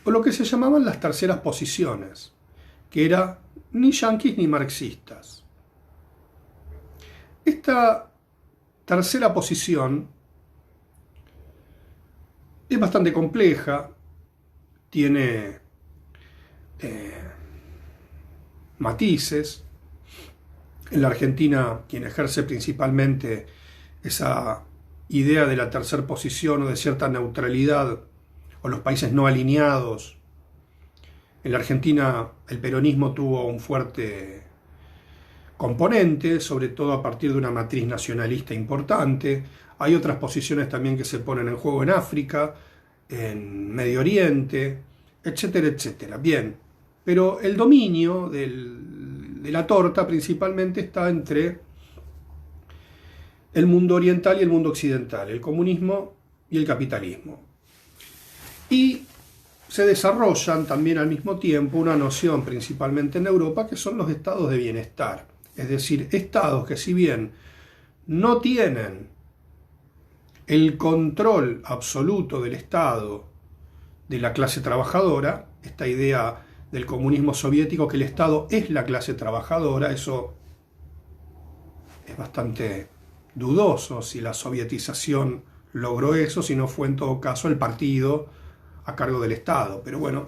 o lo que se llamaban las terceras posiciones, que era ni yanquis ni marxistas. Esta tercera posición es bastante compleja, tiene matices. En la Argentina, quien ejerce principalmente esa idea de la tercera posición o de cierta neutralidad, o los países no alineados, en la Argentina el peronismo tuvo un fuerte componente, sobre todo a partir de una matriz nacionalista importante. Hay otras posiciones también que se ponen en juego en África, en Medio Oriente, etcétera, etcétera. Bien, pero el dominio de la torta principalmente está entre el mundo oriental y el mundo occidental, el comunismo y el capitalismo. Y se desarrollan también al mismo tiempo una noción, principalmente en Europa, que son los estados de bienestar. Es decir, estados que, si bien no tienen el control absoluto del Estado de la clase trabajadora, esta idea del comunismo soviético que el Estado es la clase trabajadora, eso es bastante dudoso si la sovietización logró eso, si no fue en todo caso el partido a cargo del Estado. Pero bueno,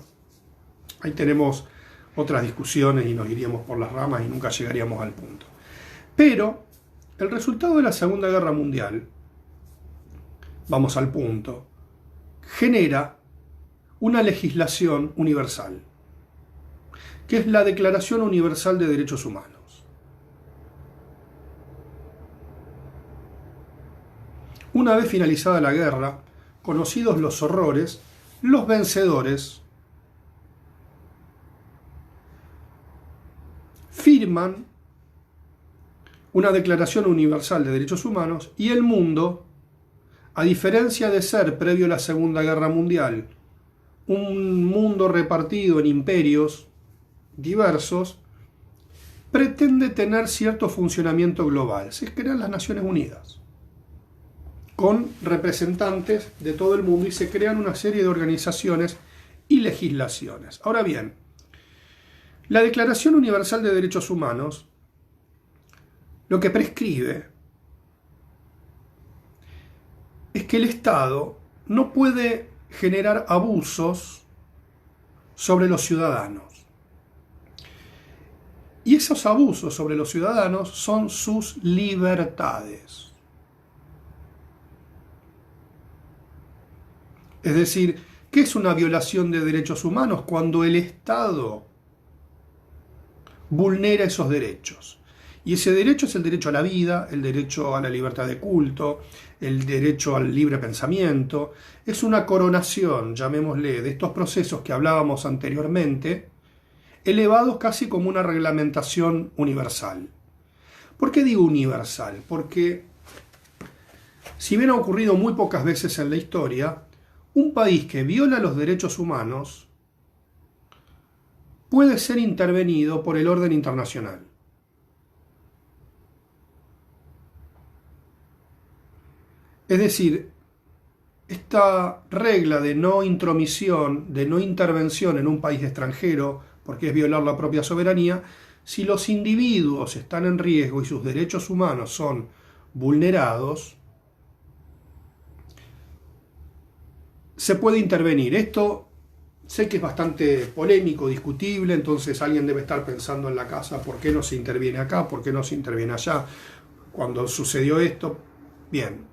ahí tenemos otras discusiones y nos iríamos por las ramas y nunca llegaríamos al punto. Pero el resultado de la Segunda Guerra Mundial, vamos al punto, genera una legislación universal, que es la Declaración Universal de Derechos Humanos. Una vez finalizada la guerra, conocidos los horrores, los vencedores firman una Declaración Universal de Derechos Humanos y el mundo, a diferencia de ser previo a la Segunda Guerra Mundial, un mundo repartido en imperios diversos, pretende tener cierto funcionamiento global. Se crean las Naciones Unidas, con representantes de todo el mundo, y se crean una serie de organizaciones y legislaciones. Ahora bien, la Declaración Universal de Derechos Humanos lo que prescribe es que el Estado no puede generar abusos sobre los ciudadanos. Y esos abusos sobre los ciudadanos son sus libertades. Es decir, ¿qué es una violación de derechos humanos? Cuando el Estado vulnera esos derechos. Y ese derecho es el derecho a la vida, el derecho a la libertad de culto, el derecho al libre pensamiento. Es una coronación, llamémosle, de estos procesos que hablábamos anteriormente, elevados casi como una reglamentación universal. ¿Por qué digo universal? Porque, si bien ha ocurrido muy pocas veces en la historia, un país que viola los derechos humanos puede ser intervenido por el orden internacional. Es decir, esta regla de no intromisión, de no intervención en un país extranjero, porque es violar la propia soberanía, si los individuos están en riesgo y sus derechos humanos son vulnerados, se puede intervenir. Esto sé que es bastante polémico, discutible, entonces alguien debe estar pensando en la casa, ¿por qué no se interviene acá? ¿Por qué no se interviene allá? Cuando sucedió esto, bien.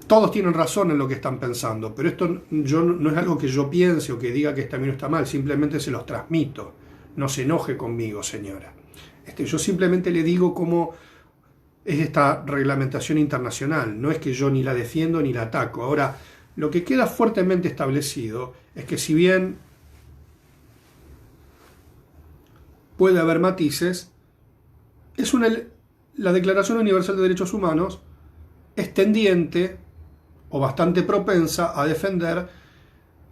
Todos tienen razón en lo que están pensando, pero esto no es algo que yo piense o que diga que está bien o está mal, simplemente se los transmito. No se enoje conmigo, señora. Yo simplemente le digo cómo es esta reglamentación internacional. No es que yo ni la defiendo ni la ataco. Ahora, lo que queda fuertemente establecido es que si bien puede haber matices, la Declaración Universal de Derechos Humanos es tendiente o bastante propensa a defender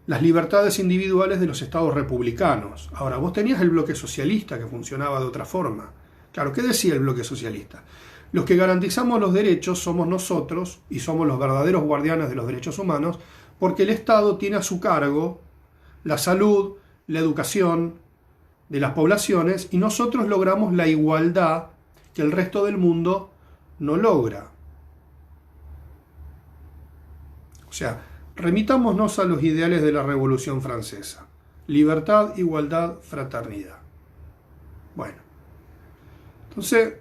las libertades individuales de los estados republicanos. Ahora, vos tenías el bloque socialista que funcionaba de otra forma. Claro, ¿qué decía el bloque socialista? Los que garantizamos los derechos somos nosotros y somos los verdaderos guardianes de los derechos humanos porque el Estado tiene a su cargo la salud, la educación de las poblaciones y nosotros logramos la igualdad que el resto del mundo no logra. O sea, remitámonos a los ideales de la Revolución Francesa. Libertad, igualdad, fraternidad. Bueno, entonces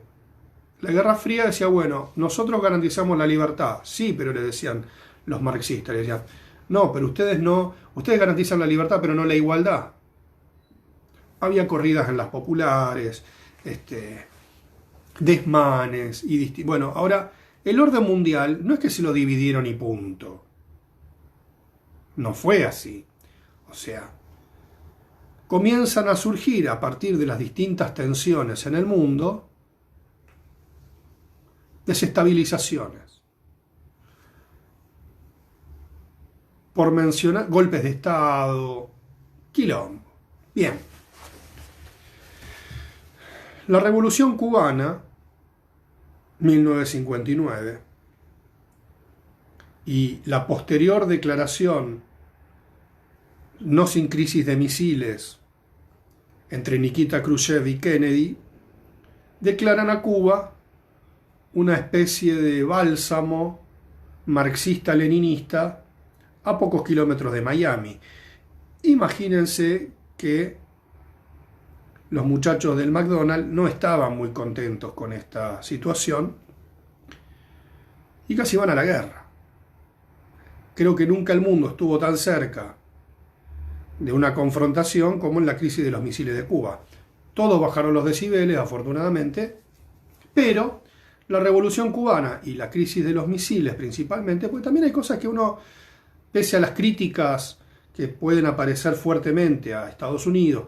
la Guerra Fría decía, bueno, nosotros garantizamos la libertad. Sí, pero le decían los marxistas, le decían, no, pero ustedes no, ustedes garantizan la libertad, pero no la igualdad. Había corridas en las populares, desmanes, y bueno, ahora, el orden mundial no es que se lo dividieron y punto. No fue así. O sea, comienzan a surgir a partir de las distintas tensiones en el mundo desestabilizaciones. Por mencionar, golpes de Estado, quilombo. Bien. La Revolución Cubana, 1959, y la posterior declaración, no sin crisis de misiles, entre Nikita Khrushchev y Kennedy, declaran a Cuba una especie de bálsamo marxista-leninista a pocos kilómetros de Miami. Imagínense que los muchachos del McDonald's no estaban muy contentos con esta situación y casi van a la guerra. Creo que nunca el mundo estuvo tan cerca de una confrontación como en la crisis de los misiles de Cuba. Todos bajaron los decibeles, afortunadamente, pero la Revolución Cubana y la crisis de los misiles principalmente, pues también hay cosas que uno, pese a las críticas que pueden aparecer fuertemente a Estados Unidos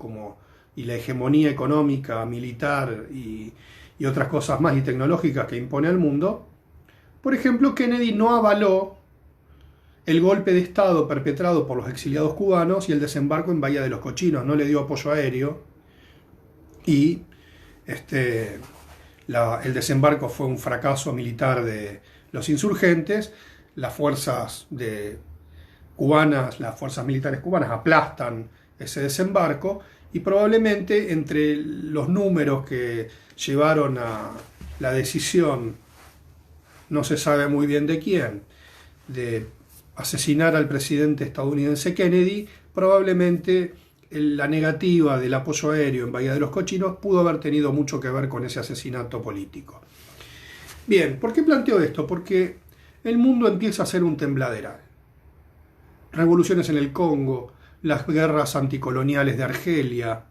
y la hegemonía económica, militar y otras cosas más y tecnológicas que impone al mundo, por ejemplo, Kennedy no avaló el golpe de Estado perpetrado por los exiliados cubanos y el desembarco en Bahía de los Cochinos, no le dio apoyo aéreo y el desembarco fue un fracaso militar de los insurgentes. Las fuerzas las fuerzas militares cubanas aplastan ese desembarco y probablemente entre los números que llevaron a la decisión, no se sabe muy bien de quién, de asesinar al presidente estadounidense Kennedy, probablemente la negativa del apoyo aéreo en Bahía de los Cochinos pudo haber tenido mucho que ver con ese asesinato político. Bien, ¿por qué planteo esto? Porque el mundo empieza a ser un tembladeral. Revoluciones en el Congo, las guerras anticoloniales de Argelia,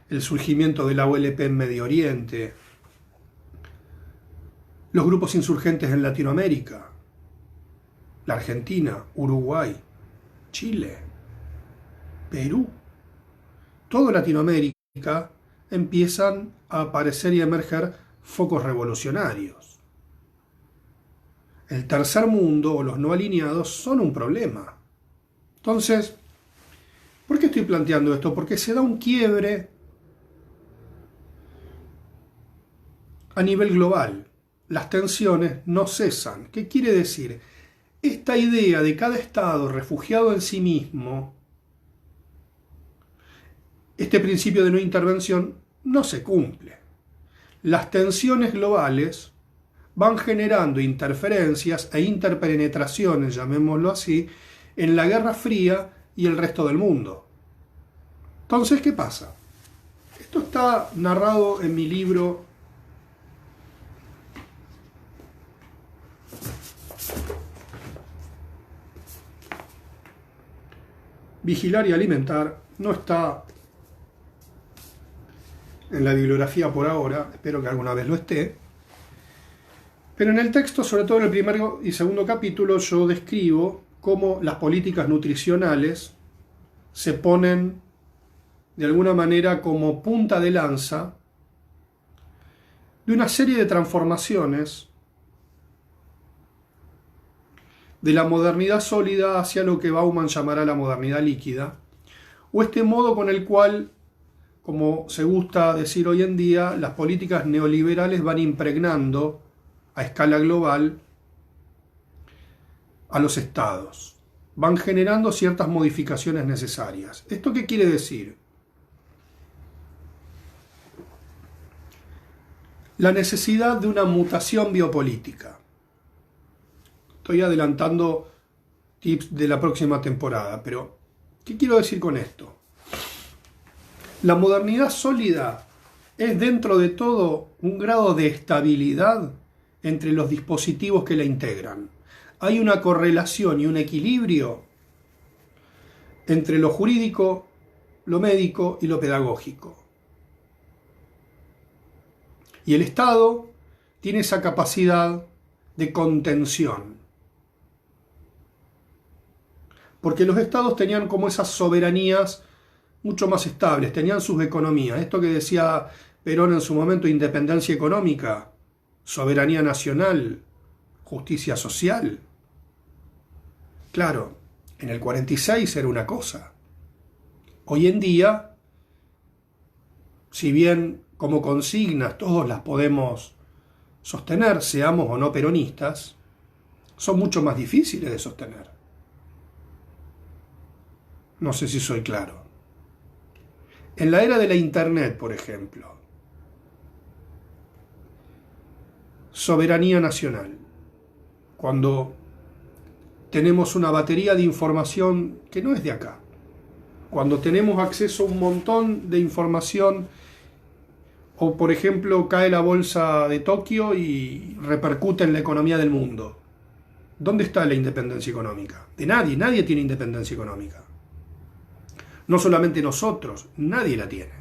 el surgimiento de la OLP en Medio Oriente, los grupos insurgentes en Latinoamérica, la Argentina, Uruguay, Chile, Perú. Toda Latinoamérica empiezan a aparecer y a emerger focos revolucionarios. El tercer mundo o los no alineados son un problema. Entonces, ¿por qué estoy planteando esto? Porque se da un quiebre a nivel global. Las tensiones no cesan. ¿Qué quiere decir? Esta idea de cada estado refugiado en sí mismo, este principio de no intervención, no se cumple. Las tensiones globales van generando interferencias e interpenetraciones, llamémoslo así, en la Guerra Fría y el resto del mundo. Entonces, ¿qué pasa? Esto está narrado en mi libro vigilar y alimentar no está en la bibliografía por ahora, espero que alguna vez lo esté, pero en el texto, sobre todo en el primer y segundo capítulo, yo describo cómo las políticas nutricionales se ponen de alguna manera como punta de lanza de una serie de transformaciones de la modernidad sólida hacia lo que Bauman llamará la modernidad líquida, o este modo con el cual, como se gusta decir hoy en día, las políticas neoliberales van impregnando a escala global a los estados, van generando ciertas modificaciones necesarias. ¿Esto qué quiere decir? La necesidad de una mutación biopolítica. Estoy adelantando tips de la próxima temporada, pero ¿qué quiero decir con esto? La modernidad sólida es dentro de todo un grado de estabilidad entre los dispositivos que la integran. Hay una correlación y un equilibrio entre lo jurídico, lo médico y lo pedagógico. Y el Estado tiene esa capacidad de contención. Porque los Estados tenían como esas soberanías mucho más estables, tenían sus economías. Esto que decía Perón en su momento, independencia económica, soberanía nacional, justicia social. Claro, en el 46 era una cosa. Hoy en día, si bien como consignas todos las podemos sostener, seamos o no peronistas, son mucho más difíciles de sostener. No sé si soy claro. En la era de la Internet, por ejemplo, soberanía nacional, cuando tenemos una batería de información que no es de acá, cuando tenemos acceso a un montón de información, o por ejemplo cae la bolsa de Tokio y repercute en la economía del mundo. ¿Dónde está la independencia económica? De nadie, nadie tiene independencia económica. No solamente nosotros, nadie la tiene.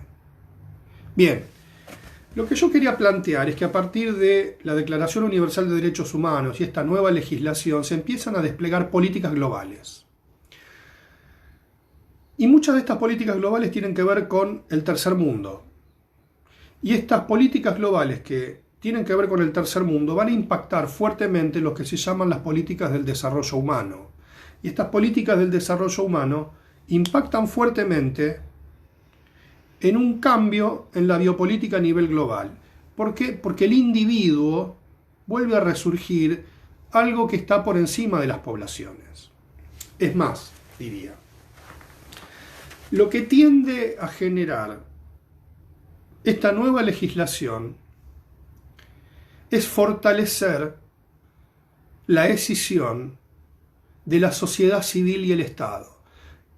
Bien, lo que yo quería plantear es que a partir de la Declaración Universal de Derechos Humanos y esta nueva legislación se empiezan a desplegar políticas globales. Y muchas de estas políticas globales tienen que ver con el tercer mundo. Y estas políticas globales que tienen que ver con el tercer mundo van a impactar fuertemente lo que se llaman las políticas del desarrollo humano. Y estas políticas del desarrollo humano impactan fuertemente en un cambio en la biopolítica a nivel global. ¿Por qué? Porque el individuo vuelve a resurgir algo que está por encima de las poblaciones. Es más, diría, lo que tiende a generar esta nueva legislación es fortalecer la escisión de la sociedad civil y el Estado.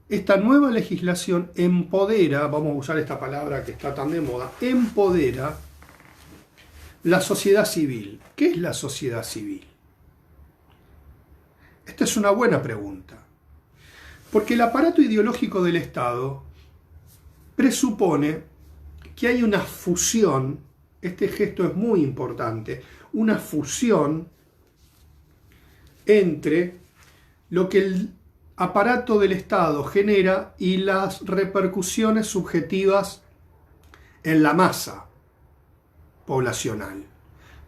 Esta nueva legislación empodera, vamos a usar esta palabra que está tan de moda, empodera la sociedad civil. ¿Qué es la sociedad civil? Esta es una buena pregunta, porque el aparato ideológico del Estado presupone que hay una fusión, este gesto es muy importante, una fusión entre lo que el aparato del Estado genera y las repercusiones subjetivas en la masa poblacional.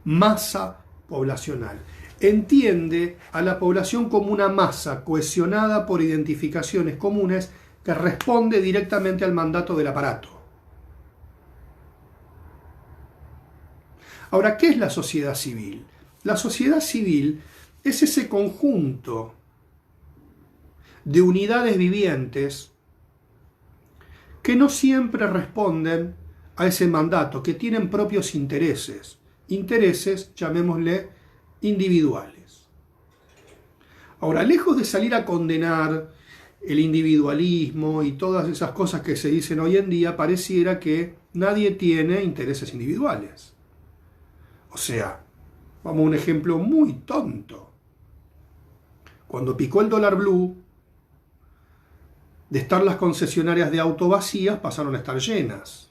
Masa poblacional. Entiende a la población como una masa cohesionada por identificaciones comunes que responde directamente al mandato del aparato. Ahora, ¿qué es la sociedad civil? La sociedad civil es ese conjunto de unidades vivientes que no siempre responden a ese mandato, que tienen propios intereses, llamémosle, individuales. Ahora, lejos de salir a condenar el individualismo y todas esas cosas que se dicen hoy en día, pareciera que nadie tiene intereses individuales. O sea, vamos a un ejemplo muy tonto. Cuando picó el dólar blue, De estar las concesionarias de auto vacías pasaron a estar llenas.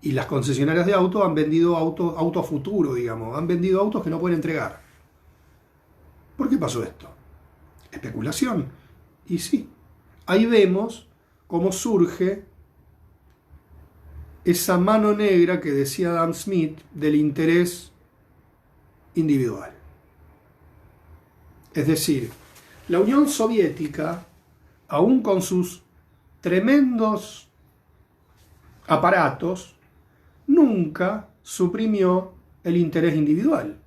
Y las concesionarias de auto han vendido auto a futuro, digamos. Han vendido autos que no pueden entregar. ¿Por qué pasó esto? ¿Especulación? Y sí, ahí vemos cómo surge esa mano negra que decía Adam Smith del interés individual. Es decir, la Unión Soviética, aún con sus tremendos aparatos, nunca suprimió el interés individual.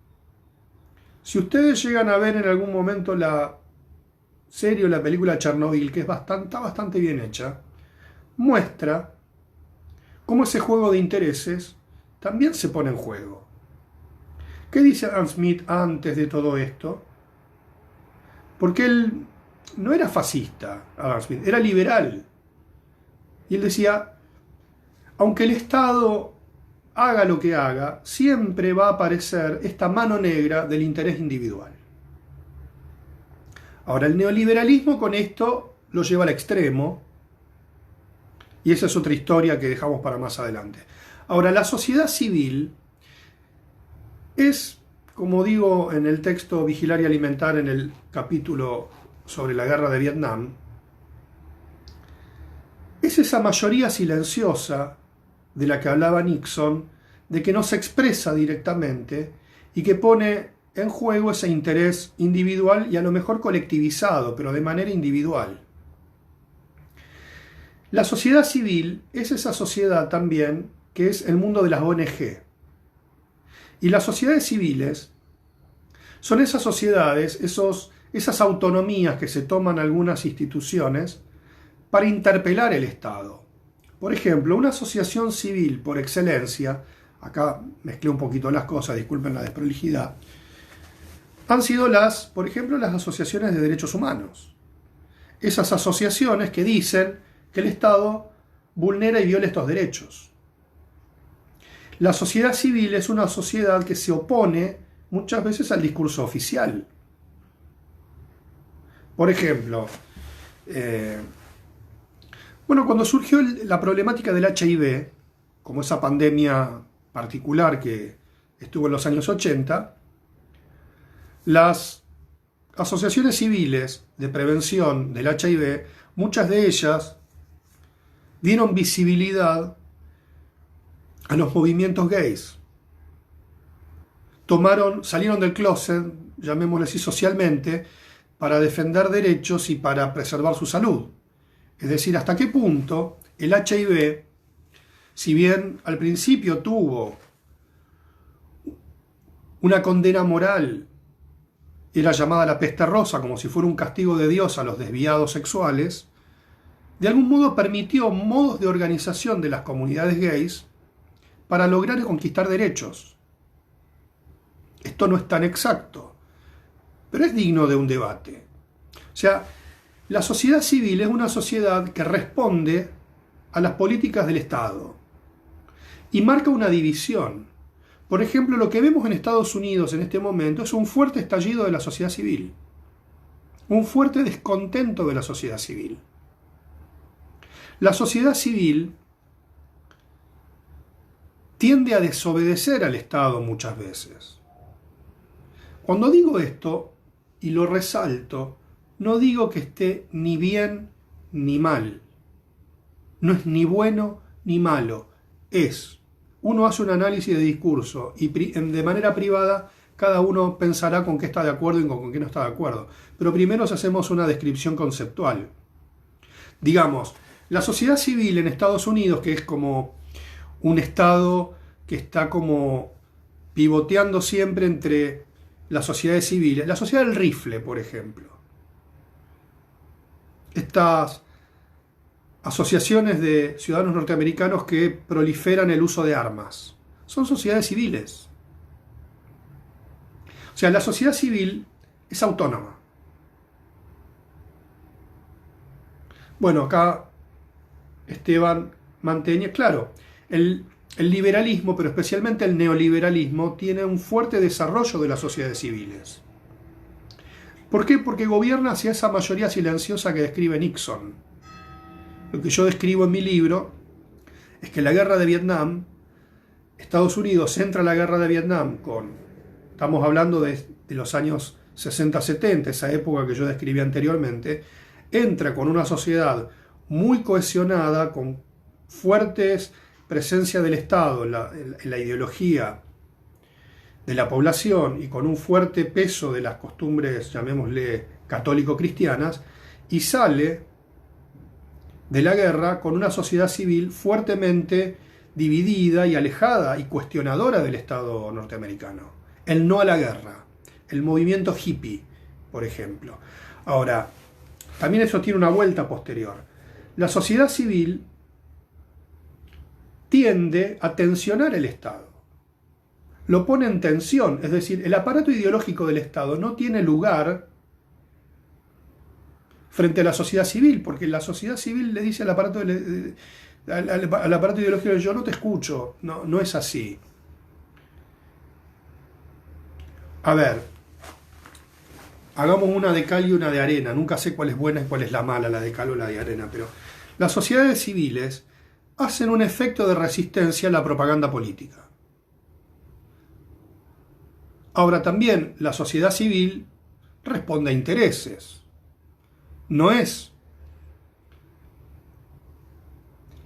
Si ustedes llegan a ver en algún momento la serie o la película Chernobyl, que está bastante bien hecha, muestra cómo ese juego de intereses también se pone en juego. ¿Qué dice Adam Smith antes de todo esto? Porque él no era fascista, Adam Smith, era liberal. Y él decía, aunque el Estado haga lo que haga, siempre va a aparecer esta mano negra del interés individual. Ahora, el neoliberalismo con esto lo lleva al extremo, y esa es otra historia que dejamos para más adelante. Ahora, la sociedad civil es, como digo en el texto Vigilar y Alimentar, en el capítulo sobre la guerra de Vietnam, es esa mayoría silenciosa de la que hablaba Nixon, de que no se expresa directamente y que pone en juego ese interés individual y a lo mejor colectivizado, pero de manera individual. La sociedad civil es esa sociedad también que es el mundo de las ONG. Y las sociedades civiles son esas sociedades, esas autonomías que se toman algunas instituciones para interpelar el Estado. Por ejemplo, una asociación civil por excelencia, acá mezclé un poquito las cosas, disculpen la desprolijidad, han sido por ejemplo, las asociaciones de derechos humanos. Esas asociaciones que dicen que el Estado vulnera y viola estos derechos. La sociedad civil es una sociedad que se opone muchas veces al discurso oficial. Por ejemplo, cuando surgió la problemática del HIV, como esa pandemia particular que estuvo en los años 80, las asociaciones civiles de prevención del HIV, muchas de ellas dieron visibilidad a los movimientos gays. Salieron del closet, llamémosle así socialmente, para defender derechos y para preservar su salud. Es decir, hasta qué punto el HIV, si bien al principio tuvo una condena moral, era llamada la peste rosa, como si fuera un castigo de Dios a los desviados sexuales, de algún modo permitió modos de organización de las comunidades gays para lograr conquistar derechos. Esto no es tan exacto, pero es digno de un debate. O sea, la sociedad civil es una sociedad que responde a las políticas del Estado y marca una división. Por ejemplo, lo que vemos en Estados Unidos en este momento es un fuerte estallido de la sociedad civil, un fuerte descontento de la sociedad civil. La sociedad civil tiende a desobedecer al Estado muchas veces. Cuando digo esto, y lo resalto, no digo que esté ni bien ni mal. No es ni bueno ni malo. Uno hace un análisis de discurso y de manera privada cada uno pensará con qué está de acuerdo y con qué no está de acuerdo. Pero primero hacemos una descripción conceptual. Digamos, la sociedad civil en Estados Unidos, que es como un Estado que está como pivoteando siempre entre las sociedades civiles, la sociedad del rifle, por ejemplo. Estas asociaciones de ciudadanos norteamericanos que proliferan el uso de armas. Son sociedades civiles. O sea, la sociedad civil es autónoma. Bueno, acá Esteban mantiene, claro, el liberalismo, pero especialmente el neoliberalismo, tiene un fuerte desarrollo de las sociedades civiles. ¿Por qué? Porque gobierna hacia esa mayoría silenciosa que describe Nixon. Lo que yo describo en mi libro es que la guerra de Vietnam, Estados Unidos entra a la guerra de Vietnam estamos hablando de los años 60-70, esa época que yo describí anteriormente, entra con una sociedad muy cohesionada, con fuertes presencia del Estado en la ideología de la población y con un fuerte peso de las costumbres, llamémosle católico-cristianas, y sale de la guerra con una sociedad civil fuertemente dividida y alejada y cuestionadora del Estado norteamericano. El no a la guerra, el movimiento hippie, por ejemplo. Ahora, también eso tiene una vuelta posterior. La sociedad civil tiende a tensionar el Estado. Lo pone en tensión, es decir, el aparato ideológico del Estado no tiene lugar frente a la sociedad civil, porque la sociedad civil le dice al aparato ideológico: yo no te escucho, no es así. A ver, hagamos una de cal y una de arena. Nunca sé cuál es buena y cuál es la mala, la de cal o la de arena, pero las sociedades civiles hacen un efecto de resistencia a la propaganda política. Ahora también la sociedad civil responde a intereses. No es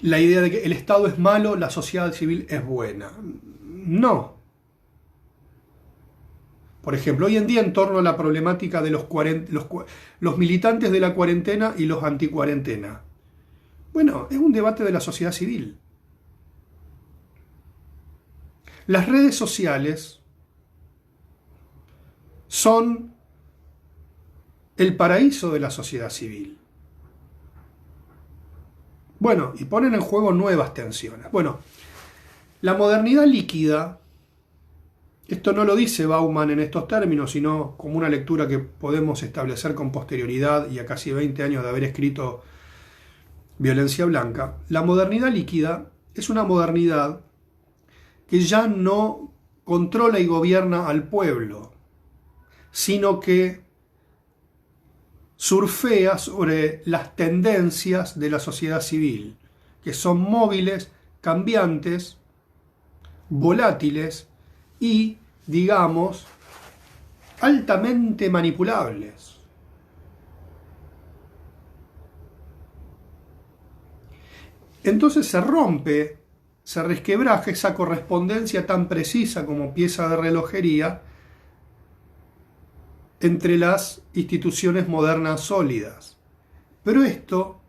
la idea de que el Estado es malo, la sociedad civil es buena. No. Por ejemplo, hoy en día en torno a la problemática de los militantes de la cuarentena y los anticuarentena. Bueno, es un debate de la sociedad civil. Las redes sociales son el paraíso de la sociedad civil. Bueno, y ponen en juego nuevas tensiones. Bueno, la modernidad líquida, esto no lo dice Bauman en estos términos, sino como una lectura que podemos establecer con posterioridad y a casi 20 años de haber escrito Violencia Blanca. La modernidad líquida es una modernidad que ya no controla y gobierna al pueblo, sino que surfea sobre las tendencias de la sociedad civil, que son móviles, cambiantes, volátiles y, digamos, altamente manipulables. Entonces se resquebraja esa correspondencia tan precisa como pieza de relojería entre las instituciones modernas sólidas. Pero esto,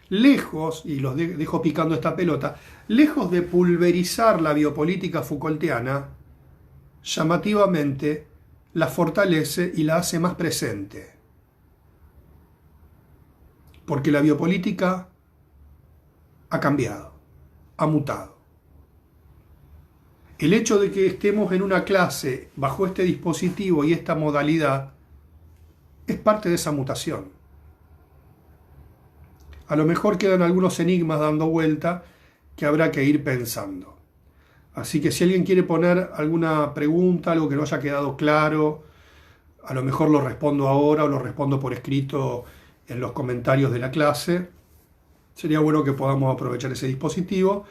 lejos, y los dejo picando esta pelota, lejos de pulverizar la biopolítica Foucaultiana, llamativamente la fortalece y la hace más presente. Porque la biopolítica ha cambiado, ha mutado. El hecho de que estemos en una clase bajo este dispositivo y esta modalidad es parte de esa mutación. A lo mejor quedan algunos enigmas dando vuelta que habrá que ir pensando. Así que si alguien quiere poner alguna pregunta, algo que no haya quedado claro, a lo mejor lo respondo ahora o lo respondo por escrito en los comentarios de la clase. Sería bueno que podamos aprovechar ese dispositivo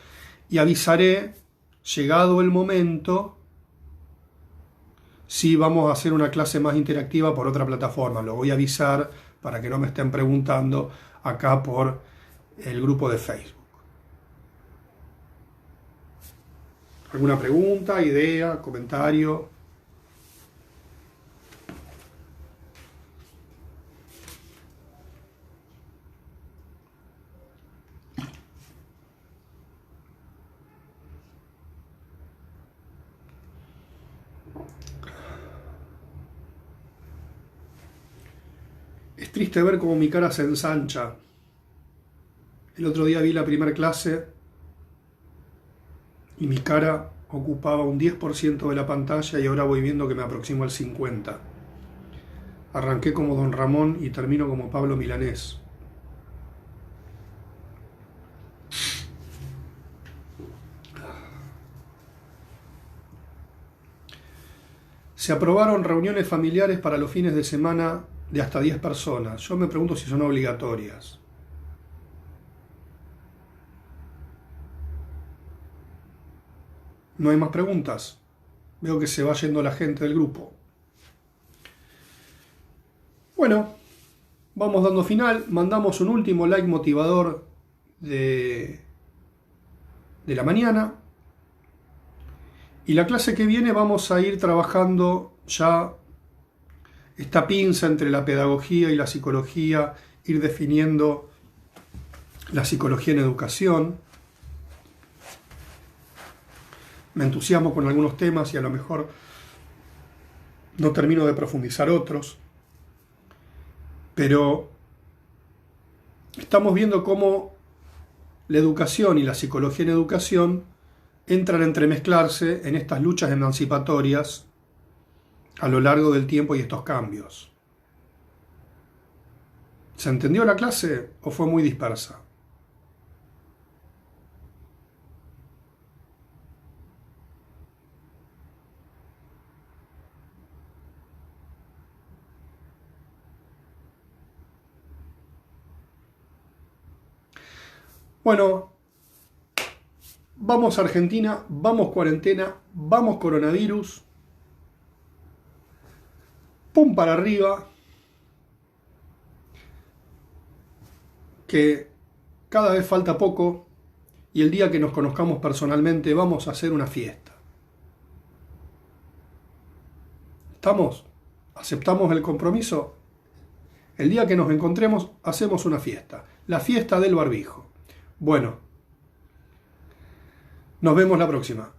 y avisaré, llegado el momento, si vamos a hacer una clase más interactiva por otra plataforma. Lo voy a avisar para que no me estén preguntando acá por el grupo de Facebook. ¿Alguna pregunta, idea, comentario? Es triste ver cómo mi cara se ensancha. El otro día vi la primera clase y mi cara ocupaba un 10% de la pantalla y ahora voy viendo que me aproximo al 50%. Arranqué como Don Ramón y termino como Pablo Milanés. Se aprobaron reuniones familiares para los fines de semana de hasta 10 personas. Yo me pregunto si son obligatorias. ¿No hay más preguntas? Veo que se va yendo la gente del grupo. Bueno, vamos dando final. Mandamos un último like motivador de la mañana. Y la clase que viene vamos a ir trabajando ya esta pinza entre la pedagogía y la psicología, ir definiendo la psicología en educación. Me entusiasmo con algunos temas y a lo mejor no termino de profundizar otros, pero estamos viendo cómo la educación y la psicología en educación entran a entremezclarse en estas luchas emancipatorias a lo largo del tiempo y estos cambios. ¿Se entendió la clase o fue muy dispersa? Bueno, vamos Argentina, vamos cuarentena, vamos coronavirus, pum para arriba, que cada vez falta poco y el día que nos conozcamos personalmente vamos a hacer una fiesta. ¿Estamos? ¿Aceptamos el compromiso? El día que nos encontremos hacemos una fiesta, la fiesta del barbijo. Bueno, nos vemos la próxima.